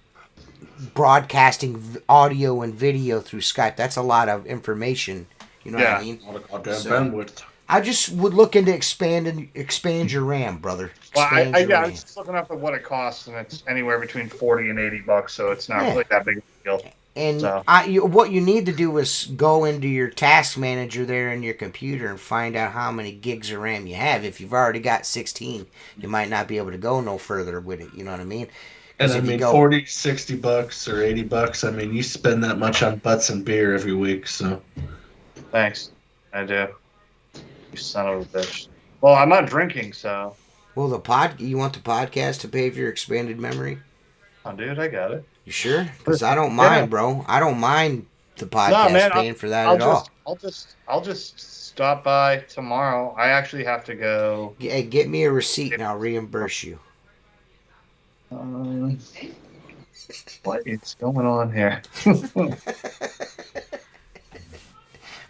broadcasting audio and video through Skype. That's a lot of information. You know what I Yeah. mean? All the goddamn So- bandwidth. I just would look into expand your RAM, brother. Well, Expand your I RAM. was just looking up at what it costs, and it's anywhere between $40 and $80, so it's not Yeah. really that big of a deal. And So. what you need to do is go into your task manager there in your computer and find out how many gigs of RAM you have. If you've already got 16, you might not be able to go no further with it. You know what I mean? And 'Cause I if you mean, go- 40, 60 bucks or 80 bucks. I mean, you spend that much on butts and beer every week, so. Thanks. I do. You son of a bitch. Well, I'm not drinking, so. Well, you want the podcast to pay for your expanded memory? Oh, dude, I got it. You sure? Because I don't mind, bro. I don't mind the podcast man, paying for that I'll at all. I'll just stop by tomorrow. I actually have to go. Hey, get me a receipt and I'll reimburse you. What is going on here?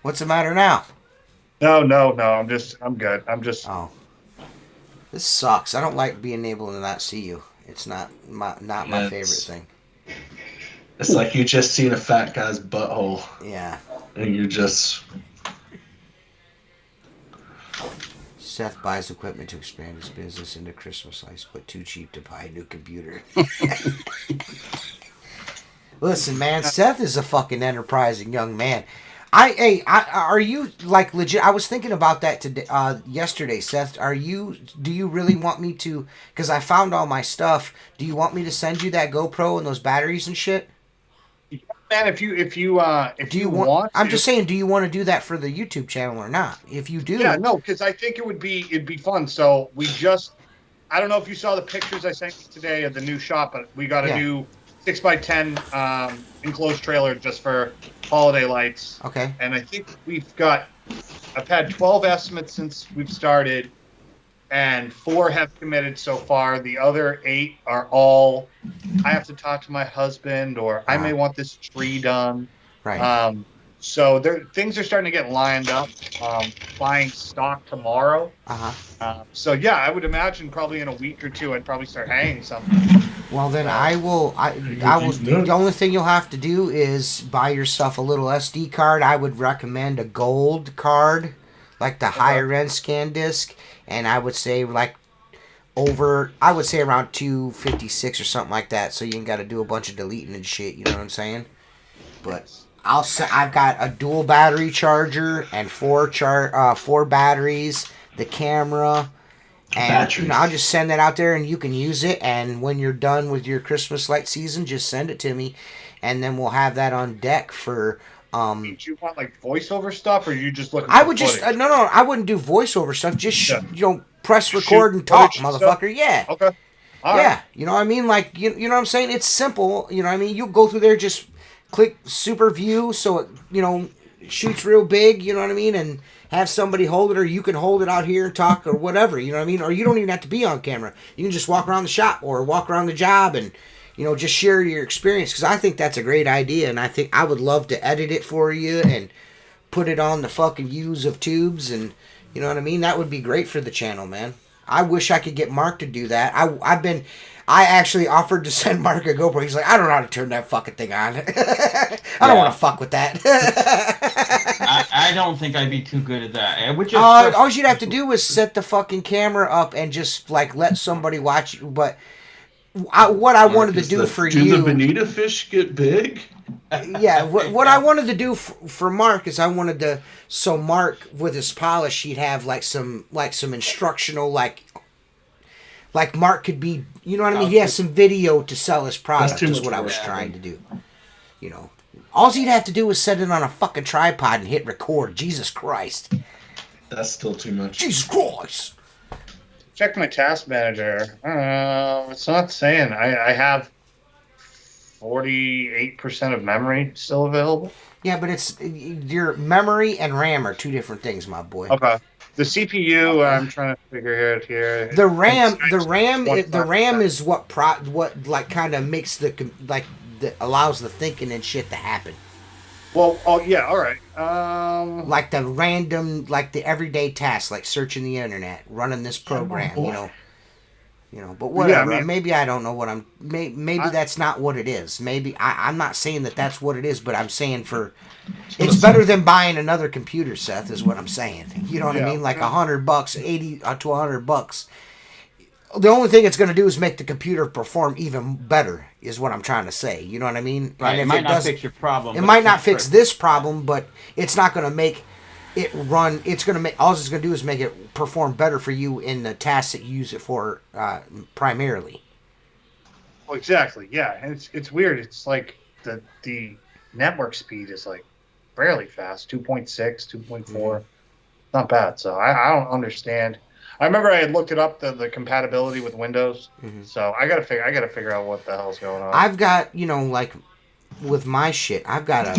What's the matter now? No. I'm good. I'm just. Oh, this sucks. I don't like being able to not see you. It's not my favorite It's- thing. It's like you just seen a fat guy's butthole, Yeah. and you're just. Seth buys equipment to expand his business into Christmas lights, but too cheap to buy a new computer. Listen, man, Seth is a fucking enterprising young man. Are you like legit? I was thinking about that today, yesterday, Seth. Do you really want me to? Because I found all my stuff. Do you want me to send you that GoPro and those batteries and shit? Man, if you want, I'm to- just saying, do you want to do that for the YouTube channel or not? If you do, Yeah, no, because I think it'd be fun. So I don't know if you saw the pictures I sent you today of the new shop, but we got a new 6x10 enclosed trailer just for holiday lights. Okay. And I think I've had 12 estimates since we've started, and 4 have committed so far. The other 8 are all, I have to talk to my husband, or I may want this tree done. Right. So things are starting to get lined up. Buying stock tomorrow. So yeah, I would imagine probably in a week or 2, I'd probably start hanging something. Well, then I will. The only thing you'll have to do is buy yourself a little SD card. I would recommend a gold card, like the higher end scan disc, and I would say around 256 or something like that. So you ain't got to do a bunch of deleting and shit. You know what I'm saying? But I've got a dual battery charger and 4 batteries, the camera. And I'll just send that out there and you can use it, and when you're done with your Christmas light season, just send it to me and then we'll have that on deck for Do you want like voiceover stuff, or are you just looking I for would just footage? no, I wouldn't do voiceover stuff. Just Yeah. press record and talk, footage and motherfucker. Yeah. Okay. All Yeah, right. you know what I mean? Like, you know what I'm saying? It's simple, you know what I mean? You go through there, just click super view so it, shoots real big, you know what I mean? And have somebody hold it, or you can hold it out here and talk or whatever, you know what I mean? Or you don't even have to be on camera. You can just walk around the shop or walk around the job and, just share your experience, because I think that's a great idea, and I think I would love to edit it for you and put it on the fucking views of tubes, and you know what I mean? That would be great for the channel, man. I wish I could get Mark to do that. I actually offered to send Mark a GoPro. He's like, I don't know how to turn that fucking thing on. I don't want to fuck with that. I don't think I'd be too good at that. It would just All you'd have to do is set the fucking camera up and just like let somebody watch you. But what I wanted to do for Do you, the bonita fish get big? yeah, what I wanted to do for Mark is I wanted to, so Mark with his polish, he'd have like some instructional, like Mark could be, you know what I mean? He has some video to sell his product, too is much what I work. was trying to do. All he'd have to do is set it on a fucking tripod and hit record. Jesus Christ. That's still too much. Jesus Christ. Check my task manager. It's not saying I have 48% of memory still available. Yeah, but it's your memory and RAM are two different things, my boy. Okay. The CPU, I'm trying to figure it here. The I think RAM, it's the 25%. RAM is what like kind of makes allows the thinking and shit to happen. Well, oh yeah, all right. Like the random, like the everyday tasks, like searching the internet, running this program, But Yeah, I whatever. mean, Maybe I don't know what I'm. Maybe that's not what it is. Maybe I'm not saying that that's what it is, but I'm saying it's better than buying another computer, Seth. Is what I'm saying. You know what I Yeah. mean? Like $100, 80 to $100. The only thing it's going to do is make the computer perform even better. Is what I'm trying to say. You know what I mean? Right. And It if might not doesn't- fix your problem. It but might it's not fix perfect. this problem, but it's not going to make it run. It's going to make all it's going to do is make it perform better for you in the tasks that you use it for primarily. Well, exactly. Yeah, and it's weird. It's like the network speed is like fairly fast, 2.6, 2.4. Not bad. So I don't understand. I remember I had looked it up the compatibility with Windows. Mhm. So I gotta figure out what the hell's going on. I've got like with my shit, I got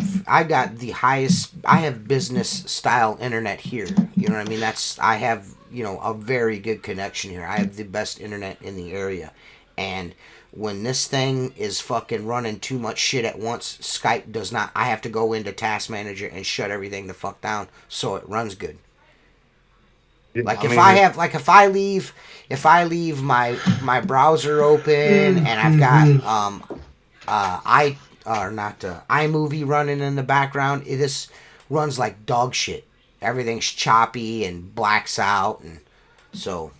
the highest. I have business style internet here. You know what I mean? I have a very good connection here. I have the best internet in the area, and when this thing is fucking running too much shit at once, Skype does not. I have to go into Task Manager and shut everything the fuck down so it runs good. Like if I leave my browser open and I've got iMovie running in the background, it just runs like dog shit. Everything's choppy and blacks out, and so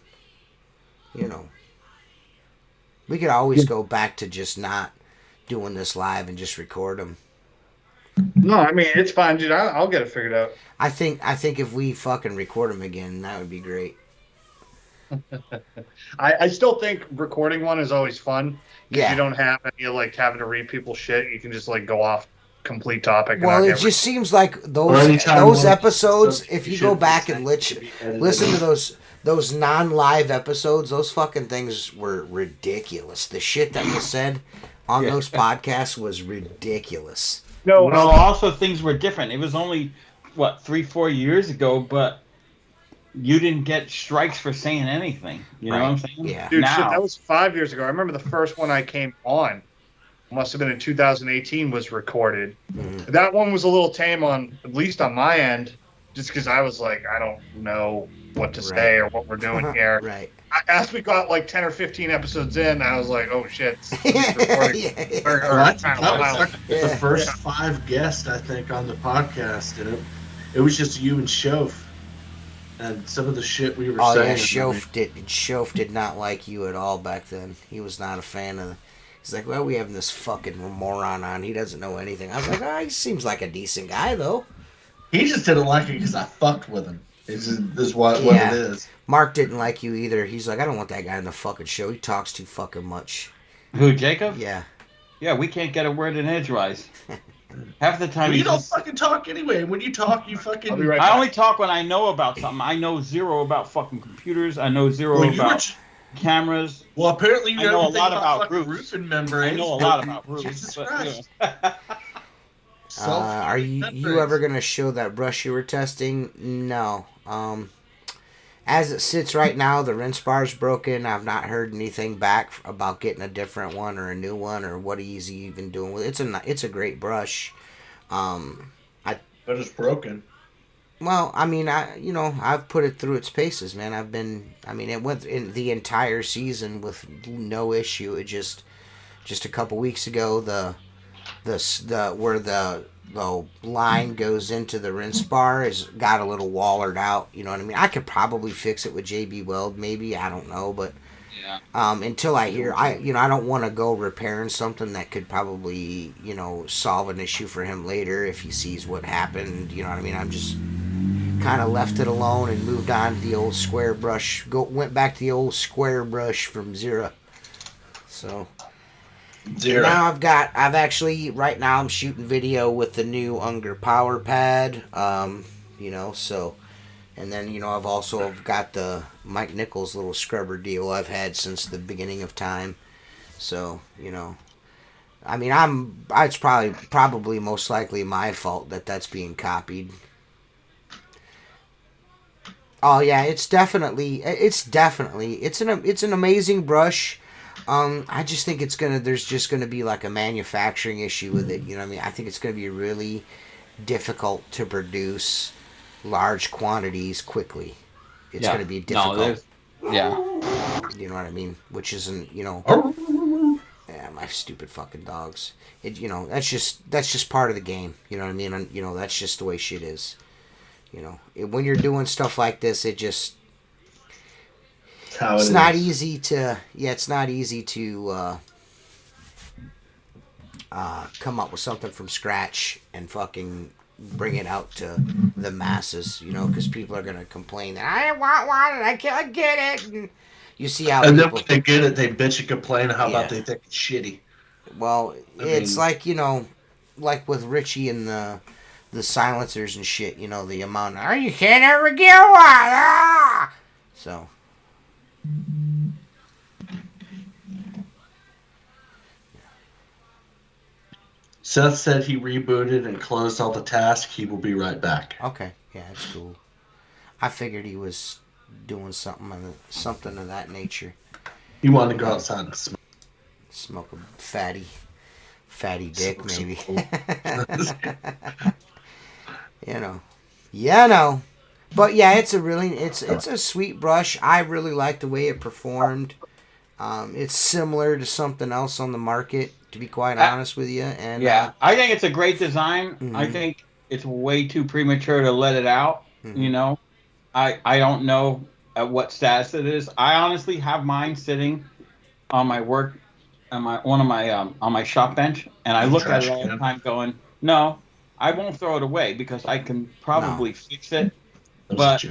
we could always go back to just not doing this live and just record them. No, I mean it's fine, dude. I'll get it figured out. I think if we fucking record them again, that would be great. I still think recording one is always fun. Yeah. You don't have any like having to read people's shit. You can just like go off complete topic. Well, and it not get just seems like Or anytime those one episodes. should If you be go back and edited listen to out. those non-live episodes, those fucking things were ridiculous. The shit that was said on those podcasts was ridiculous. no. Well, also things were different. It was only 3-4 years ago, but you didn't get strikes for saying anything. You know what I'm saying? Yeah. Dude, Now, shit, that was 5 years ago. I remember the first one I came on, must have been in 2018, was recorded. Mhm. That one was a little tame at least on my end, just because I was like, I don't know what to say or what we're doing here. Right. As we got like 10 or 15 episodes in, I was like, oh shit, this is Yeah. recording. Or Well, kind of that loud. was Yeah. the first 5 guests, I think, on the podcast, and it was just you and Shof. And some of the shit we were Oh saying. yeah, Shof did not like you at all back then. He was not a fan of. He's like, well, we have this fucking moron on. He doesn't know anything. I was like, he seems like a decent guy though. He just didn't like it because I fucked with him. This is what Yeah. it is. Mark didn't like you either. He's like, I don't want that guy in the fucking show. He talks too fucking much. who, Jacob? Yeah. Yeah, we can't get a word in edgewise. Half the time Well, you he's don't just- fucking talk anyway. When you talk, you fucking. I'll be right I back. only talk when I know about something. I know zero about fucking computers. I know zero Well, you were about cameras. Well, apparently you I know a everything lot about fucking roofs. roofing membranes. I know a lot about roofs. Jesus but, Christ. Are you ever gonna show that brush you were testing? No. As it sits right now, the rinse bar's broken. I've not heard anything back about getting a different one or a new one or what he's even doing with it. It's a great brush. But it's broken. Well, I mean, I've put it through its paces, man. It went in the entire season with no issue. It just a couple weeks ago, where the line goes into the rinse bar has got a little wallered out. You know what I mean? I could probably fix it with JB Weld, maybe. I don't know, but yeah. until I hear, I don't want to go repairing something that could probably, solve an issue for him later if he sees what happened. You know what I mean? I'm just kind of left it alone and moved on to the old square brush. Went back to the old square brush from Zero. So Zero. now right now I'm shooting video with the new Unger Power Pad. So. And then, I've got the Mike Nichols little scrubber deal I've had since the beginning of time. So, I mean, it's probably most likely my fault that that's being copied. Oh yeah, it's an amazing brush. I just think there's just gonna be like a manufacturing issue with it. You know what I mean? I think it's gonna be really difficult to produce large quantities quickly. It's gonna be difficult. Yeah. You know what I mean? Which isn't, yeah, my stupid fucking dogs. That's just part of the game. You know what I mean? And, that's just the way shit is. When you're doing stuff like this, it's not easy to come up with something from scratch and fucking bring it out to the masses, because people are gonna complain that I want one and I can't get it. And you see how and people, then when they get it, they bitch and complain how about they think it's shitty. Well, it's like like with Richie and the silencers and shit. The amount. Oh, you can't ever get one. Ah! So. Seth said he rebooted and closed all the tasks. He will be right back. Okay, yeah, that's cool. I figured he was doing something of that nature. He wanted to go outside and smoke a fatty dick, maybe. But yeah, it's a sweet brush. I really like the way it performed. It's similar to something else on the market, to be quite honest with you. And yeah, I think it's a great design. Mm-hmm. I think it's way too premature to let it out. Mm-hmm. I don't know at what status it is. I honestly have mine sitting on my work, on my shop bench, and I look at it all the time, going, no, I won't throw it away because I can probably fix it. But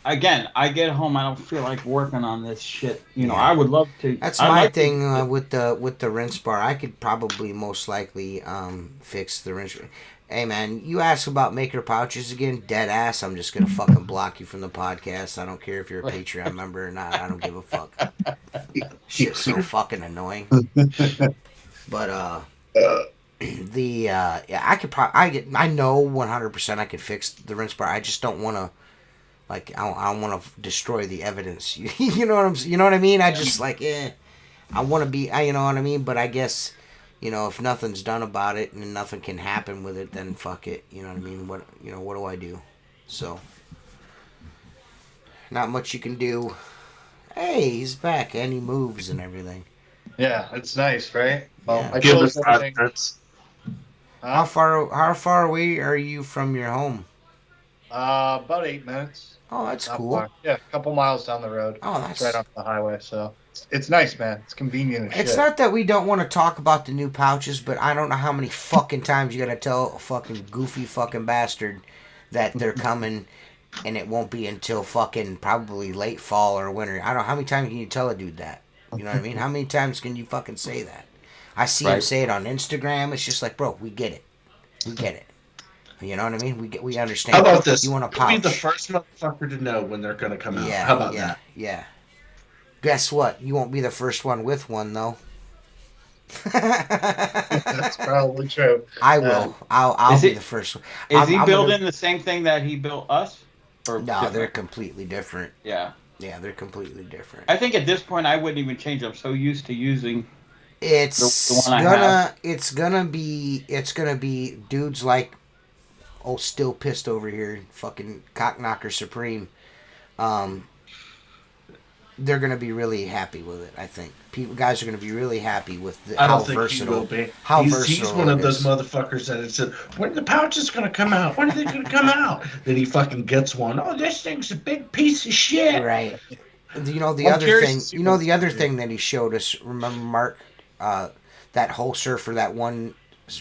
again, I get home, I don't feel like working on this shit. I would love to. That's my thing with the rinse bar. I could probably most likely fix the rinse. Hey man, you ask about maker pouches again, dead ass. I'm just gonna fucking block you from the podcast. I don't care if you're a Patreon member or not. I don't give a fuck. Shit's so fucking annoying. But I know 100% I could fix the rinse bar. I just don't want to. Like I don't want to destroy the evidence. You know what I mean? I just I want to be. You know what I mean? But I guess if nothing's done about it and nothing can happen with it, then fuck it. You know what I mean? What do I do? So not much you can do. Hey, he's back and he moves and everything. Yeah, it's nice, right? Well, Yeah. I closed everything. How far away are you from your home? About 8 minutes. Oh, that's Not cool. far. Yeah, a couple miles down the road. Oh, that's It's right off the highway, so it's nice, man. It's convenient as It's shit. not that we don't want to talk about the new pouches, but I don't know how many fucking times you gotta tell a fucking goofy fucking bastard that they're coming, and it won't be until fucking probably late fall or winter. I don't know how many times can you tell a dude that. You know what I mean? How many times can you fucking say that? I see him say it on Instagram. It's just like, bro, we get it. We get it. You know what I mean? We understand. How about this? You want a pouch? You'll be the first motherfucker to know when they're going to come out. Yeah, How about that? Yeah. Guess what? You won't be the first one with one, though. That's probably true. I will. I'll be the first one. Is he building the same thing that he built us? Or no, different? they're completely different. Yeah. Yeah, they're completely different. I think at this point I wouldn't even change. I'm so used to using. It's gonna be dudes like still pissed over here, fucking Cockknocker Supreme. They're gonna be really happy with it. I think guys are gonna be really happy with how versatile. He's one of those motherfuckers that had said, "When the pouch is gonna come out? When are they gonna come out?" Then he fucking gets one. Oh, this thing's a big piece of shit. Right. The other thing that he showed us. Remember, Mark, that holster for that one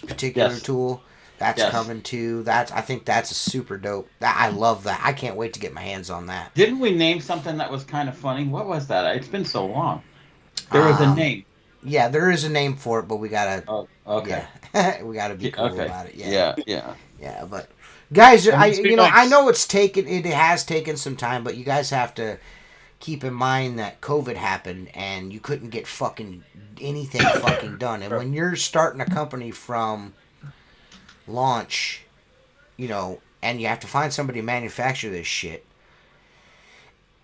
particular tool. That's coming too. I think that's a super dope. I love that. I can't wait to get my hands on that. Didn't we name something that was kind of funny? What was that? It's been so long. There was a name. Yeah, there is a name for it, but we gotta. Oh, okay. Yeah. We gotta be cool about it. Yeah. Yeah, but guys, I know it has taken some time, but you guys have to keep in mind that COVID happened and you couldn't get fucking anything fucking done. And when you're starting a company from launch, you know, and you have to find somebody to manufacture this shit.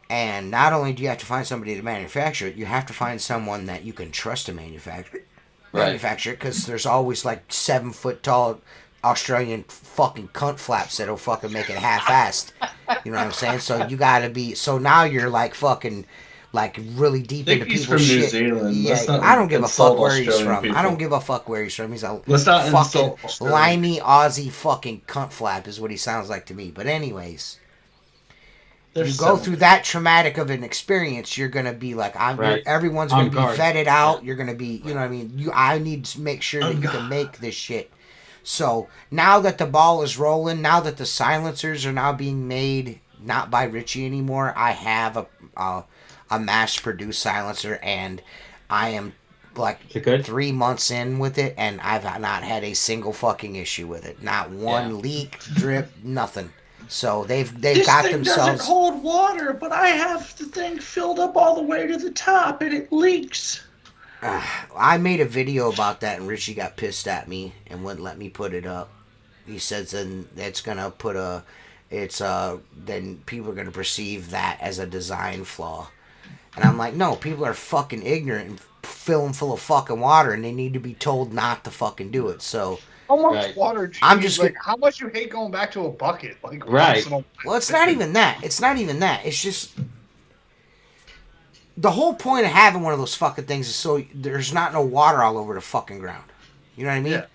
And not only do you have to find somebody to manufacture it, you have to find someone that you can trust to manufacture it. Because there's always like 7-foot tall Australian fucking cunt flaps that'll fucking make it half-assed. You know what I'm saying? So you gotta be. So now you're like fucking, like really deep into people's from shit. New Zealand. Yeah, I don't give a fuck where he's from. I don't give a fuck where he's from. He's a fucking limey Aussie fucking cunt flap is what he sounds like to me. But anyways. You go through that traumatic of an experience, you're gonna be like, everyone's gonna be vetted out. You're gonna be, you know what I mean? I need to make sure that you can make this shit. So now that the ball is rolling, now that the silencers are now being made not by Richie anymore, I have a mass-produced silencer, and I am like 3 months in with it, and I've not had a single fucking issue with it. Not one leak, drip, nothing. So they've got themselves. This thing doesn't hold water, but I have the thing filled up all the way to the top, and it leaks. I made a video about that, and Richie got pissed at me and wouldn't let me put it up. He says then it's gonna put then people are gonna perceive that as a design flaw, and I'm like, no, people are fucking ignorant and fill them full of fucking water, and they need to be told not to fucking do it. So. How much water? Geez, I'm just like, how much you hate going back to a bucket? Like, Well, it's not even that. It's just the whole point of having one of those fucking things is so there's not no water all over the fucking ground. You know what I mean? Yeah.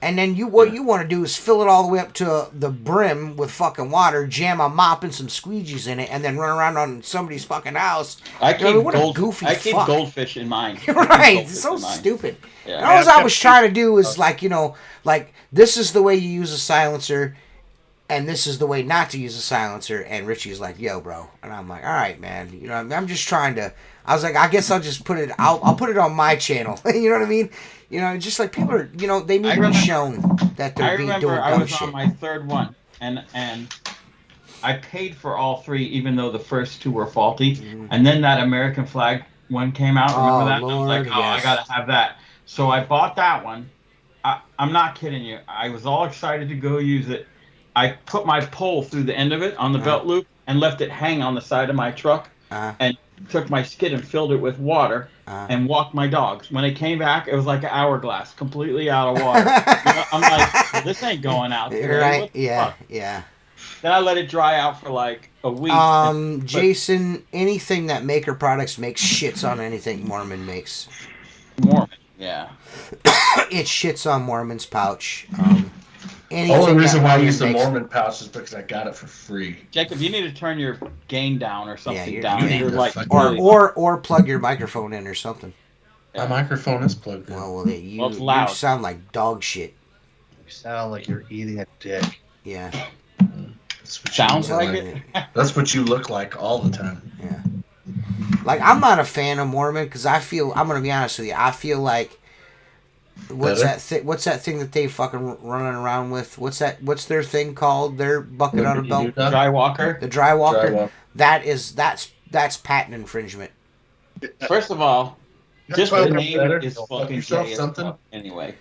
And then you want to do is fill it all the way up to the brim with fucking water, jam a mop and some squeegees in it, and then run around on somebody's fucking house. I keep goldfish in mine. Right? It's so stupid. Yeah. And all I was trying to do is like, you know, like this is the way you use a silencer, and this is the way not to use a silencer. And Richie's like, "Yo, bro," and I'm like, "All right, man. You know, I'm just trying to." I was like, "I guess I'll just put it. I'll put it on my channel." You know what I mean? You know, just like people are, you know, they need to be shown that they're doing dumb shit. I was on my third one, and I paid for all three, even though the first two were faulty. Mm-hmm. And then that American flag one came out. Remember that? Lord, I was like, yes. I gotta have that. So I bought that one. I'm not kidding you. I was all excited to go use it. I put my pole through the end of it on the belt loop and left it hang on the side of my truck, and took my skid and filled it with water. And walked my dogs. When it came back, it was like an hourglass, completely out of water. You know, I'm like, well, this ain't going out today. Right? Yeah, yeah. Then I let it dry out for like a week. Jason, anything that Maker Products makes shits on anything Mormon makes. Mormon, yeah. It shits on Mormon's pouch. The only reason why I use the Mormon pouch is because I got it for free. Jacob, you need to turn your gain down or something you're down. You're like, or plug your microphone in or something. My microphone is plugged in. Well, you sound like dog shit. You sound like you're eating a dick. Yeah. Sounds like it. That's what you look like all the time. Yeah. Like, I'm not a fan of Mormon because I'm going to be honest with you, I feel like what's that thing that they fucking running around with? What's their thing called? Their bucket on a belt? Dry walker. The dry walker. That's patent infringement. First of all, just the name is fucking something. Anyway.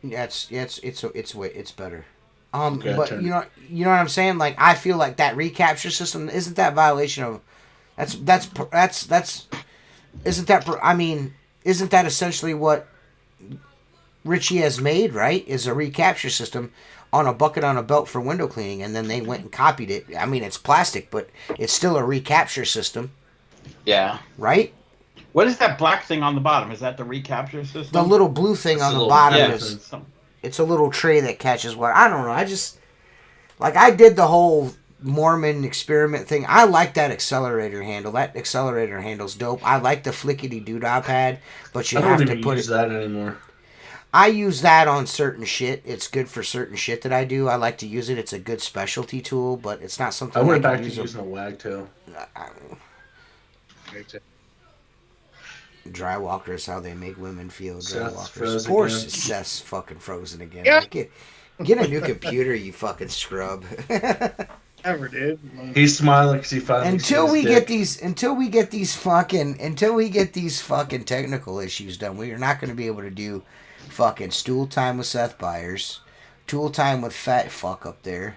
Yeah, it's better. But you know what I'm saying? Like, I feel like that recapture system isn't that violation of isn't that essentially what Richie has made, right? Is a recapture system on a bucket on a belt for window cleaning, and then they went and copied it. I mean, it's plastic, but it's still a recapture system. Yeah. Right? What is that black thing on the bottom? Is that the recapture system? The little blue thing on the bottom is... It's a little tray that catches water. I don't know. I just... Like, I did the whole Mormon experiment thing. I like that accelerator handle. That accelerator handle's dope. I like the flickety-doodah pad, but you have to put it... I don't even use that anymore. I use that on certain shit. It's good for certain shit that I do. I like to use it. It's a good specialty tool, but it's not something I went back to using a wag tail. Dry walker is how they make women feel. Dry walkers. Poor Seth's fucking frozen again. Yeah. Like, get a new computer, you fucking scrub. Ever, dude. He's smiling because he finally Until sees we dick. get these fucking technical issues done, we are not going to be able to do fucking stool time with Seth Byers, tool time with fat fuck up there.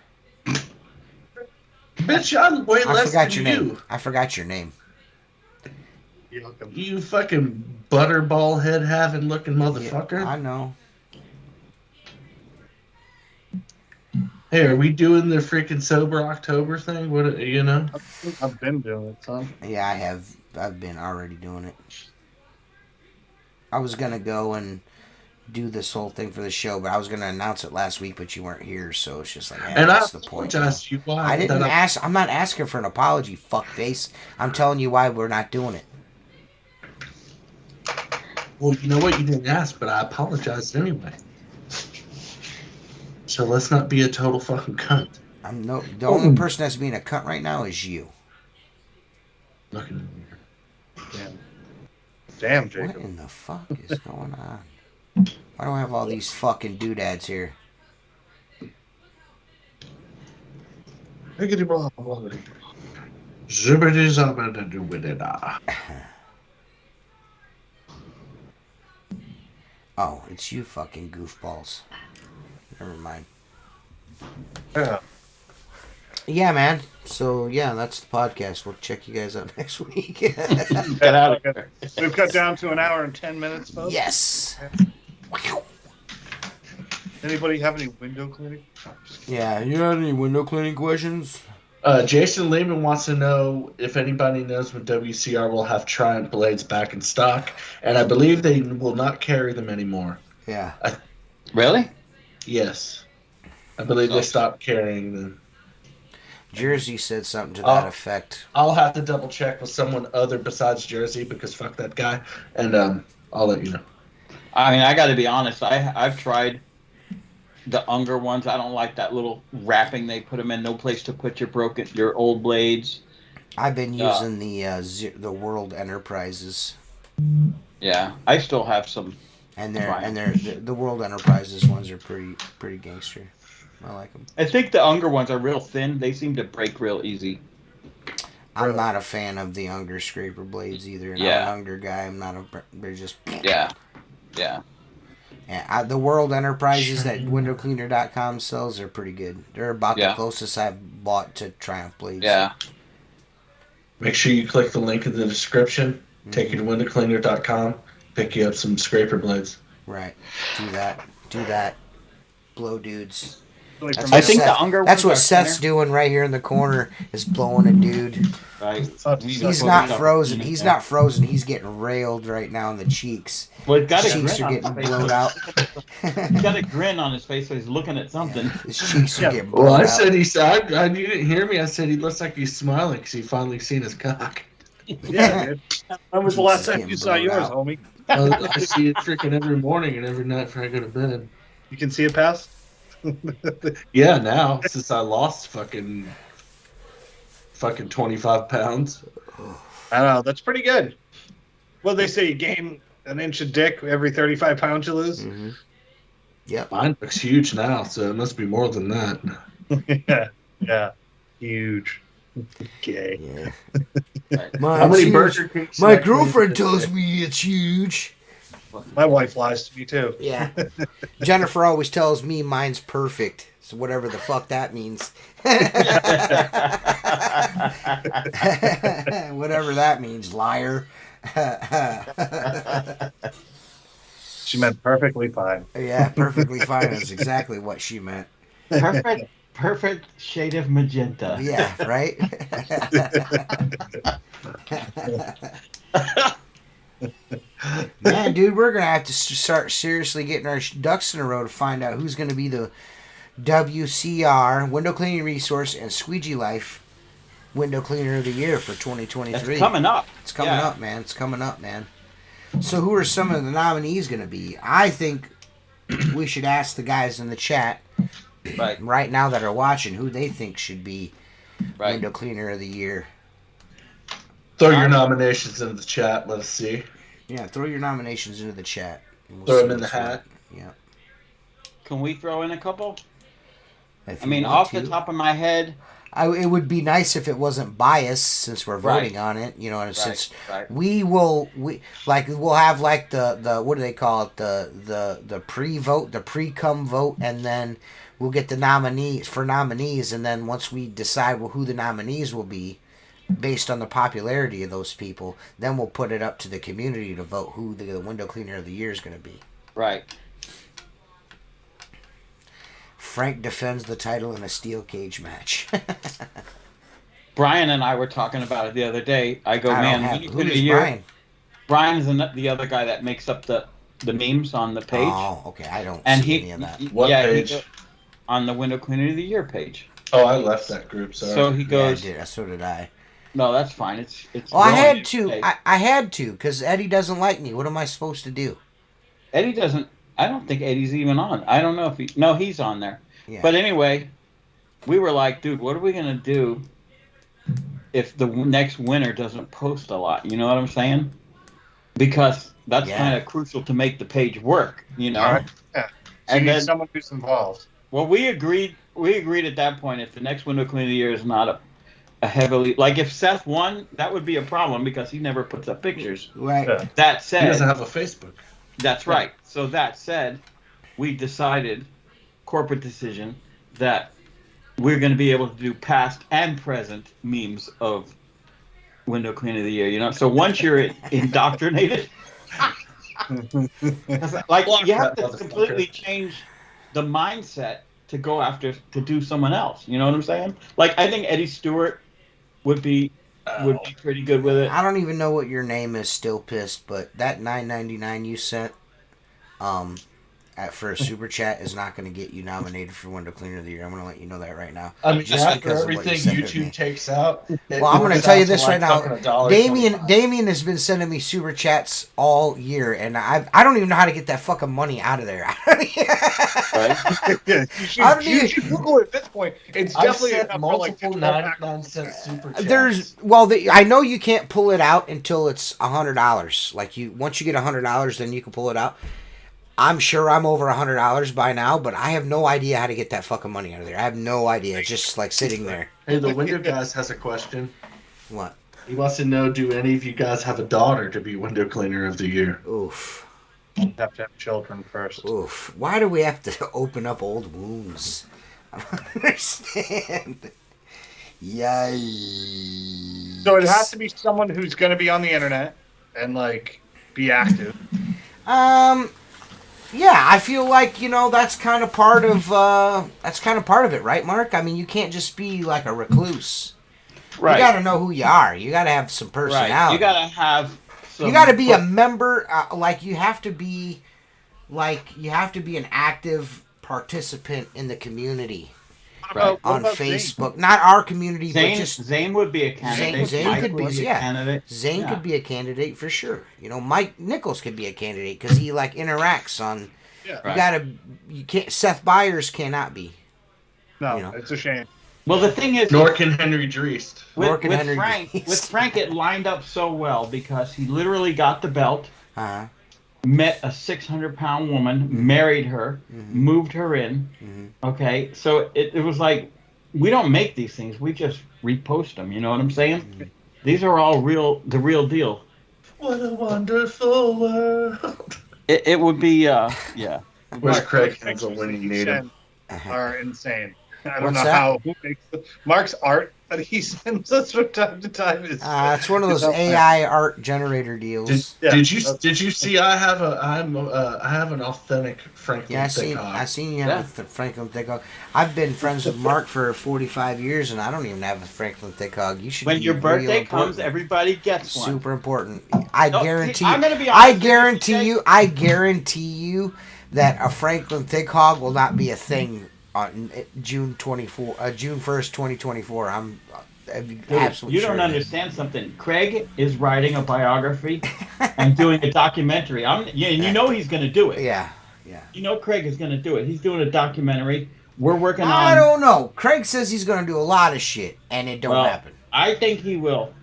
Bitch, I'm way I less forgot than your you. name. I forgot your name. You're welcome. You fucking butterball head having looking motherfucker. Yeah, I know. Hey, are we doing the freaking sober October thing? What you know? I've been doing it, son. Yeah, I have. I've been already doing it. I was gonna go and do this whole thing for the show, but I was gonna announce it last week, but you weren't here, so it's just like, And I what's the point? apologize to you why I didn't that ask. I'm not asking for an apology, fuckface. I'm telling you why we're not doing it. Well, you know what? You didn't ask, but I apologized anyway. So let's not be a total fucking cunt. The only person that's being a cunt right now is you. Looking at me. Damn, What Jacob. in the fuck is going on? Why do I have all these fucking doodads here? Higgity blah, blah, blah. Zibbity zabbity doobity da. Oh, it's you fucking goofballs. Never mind. Yeah. Yeah, man. So, yeah, that's the podcast. We'll check you guys out next week. Get out of here. We've cut down to an hour and 10 minutes, folks. Yes. Anybody have any window cleaning? Yeah, you got any window cleaning questions? Jason Lehman wants to know if anybody knows when WCR will have Triumph blades back in stock, and I believe they will not carry them anymore. Yeah. Really? Yes. I believe they stopped carrying them. Jersey said something to that effect. I'll have to double check with someone other besides Jersey because fuck that guy, and I'll let you know. I mean, I got to be honest. I've tried the Unger ones. I don't like that little wrapping they put them in. No place to put your old blades. I've been using the World Enterprises. Yeah, I still have some. And the World Enterprises ones are pretty gangster. I like them. I think the Unger ones are real thin. They seem to break real easy. I'm not a fan of the Unger scraper blades either. And Yeah. I'm an Unger guy. I'm not they're just... Yeah. Yeah. And the World Enterprises that windowcleaner.com sells are pretty good. They're about the closest I've bought to Triumph blades. Yeah. Make sure you click the link in the description. Take you to windowcleaner.com. Pick you up some scraper blades. Right. Do that. Blow dudes. I think the Unger That's ones what are Seth's thinner. doing right here in the corner is blowing a dude. Right. He's not frozen. He's not frozen. He's getting railed right now in the cheeks. Well, he's got a Cheeks grin are on getting his face. blown out. He's got a grin on his face, so he's looking at something. His cheeks are getting blown Well, I out. said you didn't hear me. I said he looks like he's smiling because he finally seen his cock. Yeah, dude. When was the last time Getting you saw blown yours, out. homie? I see it freaking every morning and every night before I go to bed. You can see it past? Yeah, now since I lost fucking 25 pounds. I know, that's pretty good. Well, they say you gain an inch of dick every 35 pounds you lose. Mm-hmm. Yep. Mine looks huge now, so it must be more than that. Yeah. Huge. Okay. Yeah. How many Burger Kings? My girlfriend tells me it's huge. My wife lies to me, too. Yeah. Jennifer always tells me mine's perfect. So whatever the fuck that means. Whatever that means, liar. She meant perfectly fine. Yeah, perfectly fine is exactly what she meant. Perfect shade of magenta. Yeah, right? Man, dude, we're going to have to start seriously getting our ducks in a row to find out who's going to be the WCR, Window Cleaning Resource, and Squeegee Life Window Cleaner of the Year for 2023. It's coming up. It's coming up, man. It's coming up, man. So who are some of the nominees going to be? I think we should ask the guys in the chat right now that are watching who they think should be Window Cleaner of the Year. Throw your nominations into the chat. Let us see. Yeah, throw your nominations into the chat. And Throw see them in the what's hat. what. Yeah. Can we throw in a couple? If I you mean, want off to. the top of my head, It would be nice if it wasn't biased since we're Right. voting on it, you know, and since right. we'll have like the what do they call it, the pre-vote, the pre-cum vote, and then we'll get the nominees, and then once we decide who the nominees will be based on the popularity of those people, then we'll put it up to the community to vote who the window cleaner of the year is going to be. Right. Frank defends the title in a steel cage match. Brian and I were talking about it the other day. I go, I don't man, have, window who cleaner of is the year. Brian? Brian's the other guy that makes up the memes on the page. Oh, okay. I don't And see any of that. What page? On the window cleaner of the year page. Oh, I left that group. Sorry. So he goes. Yeah, so did I. No, that's fine. It's. Well, I growing had to. today. I had to because Eddie doesn't like me. What am I supposed to do? Eddie doesn't. I don't think Eddie's even on. I don't know if he. No, he's on there. Yeah. But anyway, we were like, dude, what are we gonna do if the next winner doesn't post a lot? You know what I'm saying? Because that's kind of crucial to make the page work. You know. All right. Yeah. So And you need then- someone who's involved. Well, we agreed at that point if the next window cleaner of the year is not a heavily like if Seth won, that would be a problem because he never puts up pictures. Right. Yeah. That He said, doesn't have a Facebook. that's right. So that said, we decided, corporate decision, that we're going to be able to do past and present memes of window cleaner of the year. You know, so once you're indoctrinated, like you have to completely change the mindset to go after to do someone else. You know what I'm saying? Like I think Eddie Stewart would be pretty good with it. I don't even know what your name is. Still pissed, but that $9.99 you sent, for a super chat is not going to get you nominated for window cleaner of the year. I'm going to let you know that right now. I mean, Just after because of what you everything said to me. YouTube takes out. Well, I'm going to tell you this right now. Damien has been sending me super chats all year, and I don't even know how to get that fucking money out of there. Right? Yeah, you should Google it at this point. It's I've definitely sent enough for like multiple 99-cent super chats. I know you can't pull it out until it's $100. Like once you get $100, then you can pull it out. I'm sure I'm over $100 by now, but I have no idea how to get that fucking money out of there. I have no idea. It's just like sitting there. Hey, the window guys has a question. What? He wants to know, do any of you guys have a daughter to be window cleaner of the year? Oof. You have to have children first. Oof. Why do we have to open up old wounds? I don't understand. Yikes. So it has to be someone who's going to be on the internet and like be active. Yeah, I feel like, that's kind of part of it, right, Mark? I mean, you can't just be like a recluse. Right. You got to know who you are. You got to have some personality. Right. You got to have. You got to be a member. You have to be an active participant in the community Right. on Facebook. Not our community, but just Zane would be a candidate. Zane Mike could be, would a yeah. candidate. Zane Yeah. could be a candidate for sure. Mike Nichols could be a candidate because he interacts on. Yeah. Right. You can't. Seth Byers cannot be. No, it's a shame. Well, the thing is, Nor can Henry Dreest. Nor can Henry Frank, Dees. with Frank, it lined up so well because he literally got the belt, Uh-huh. met a 600-pound woman, married her, moved her in. Mm-hmm. Okay, so it was like we don't make these things; we just repost them. You know what I'm saying? Mm-hmm. These are all the real deal. What a wonderful world. It would be, yeah. Where's Mark, Craig those Hensel pictures when that you he need him? sent Are insane. I don't What's know that? how who makes Mark's art that he sends us from time to time is. It's one of those it's AI art generator deals. Did you see? I have an authentic Franklin Yeah, Thick I Hawk. seen you have a Franklin Thick Hog. I've been friends with Mark for 45 years, and I don't even have a Franklin Thick Hog. You should. When be your real birthday important. comes, everybody gets one. Super important. I No, guarantee. I'm gonna be honest I with you, guarantee TJ. you. I guarantee you that a Franklin Thick Hog will not be a thing on June 1st, 2024. I'm absolutely You sure don't of that. understand something. Craig is writing a biography and doing a documentary. You know he's going to do it. Yeah. You know Craig is going to do it. He's doing a documentary. We're working I on. don't know. Craig says he's going to do a lot of shit, and it don't happen. I think he will.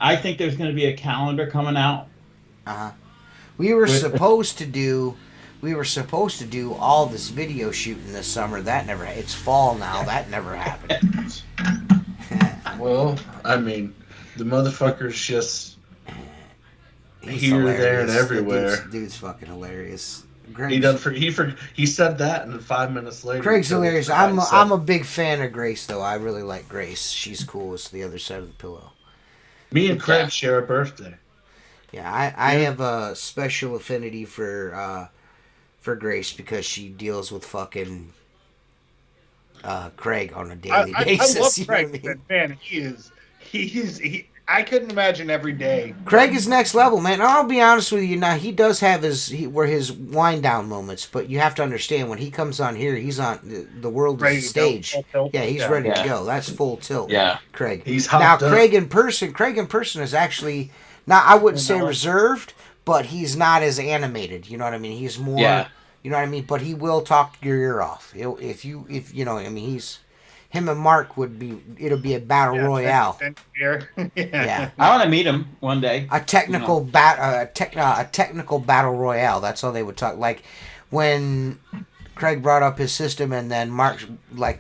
I think there's going to be a calendar coming out. We were supposed to do we were supposed to do all this video shooting this summer. That never. It's fall now. That never happened. Well, I mean, the motherfucker's just He's here, hilarious. there, and everywhere. Dude's fucking hilarious. He said that, and then 5 minutes later, Greg's hilarious. I'm a big fan of Grace, though. I really like Grace. She's cool as the other side of the pillow. Me and Craig share a birthday. Yeah, I have a special affinity for Grace because she deals with fucking Craig on a daily basis. I love you know Craig, what I mean? but man, I couldn't imagine every day. Craig is next level, man. I'll be honest with you. Now he does have his wind down moments, but you have to understand when he comes on here, he's on the world Ready is a to go, stage. full tilt. Yeah, he's ready to go. That's full tilt. Yeah. Craig. He's now hopped up. Craig in person is actually now I wouldn't say reserved, but he's not as animated. You know what I mean? He's more. Yeah. You know what I mean? But he will talk your ear off. If you know, I mean, him and Mark it'll be a battle royale. Yeah. I want to meet him one day. A technical technical battle royale. That's how they would talk. Like when Craig brought up his system, and then Mark, I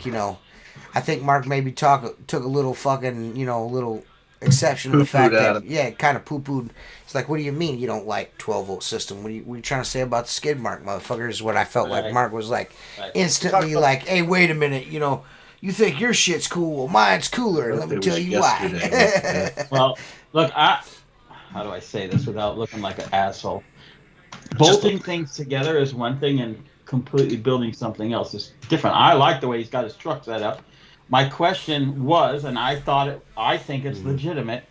think Mark maybe took a little fucking, little exception to the fact that kind of poo pooed. It's like, what do you mean you don't like 12-volt system? What are you trying to say about the skid mark, motherfucker? Is what I felt like. Mark was like instantly like, hey, wait a minute, you think your shit's cool, well, mine's cooler. Let me tell you why. Well, look, how do I say this without looking like an asshole? Bolting things together is one thing, and completely building something else is different. I like the way he's got his truck set up. My question was, and I think it's legitimate,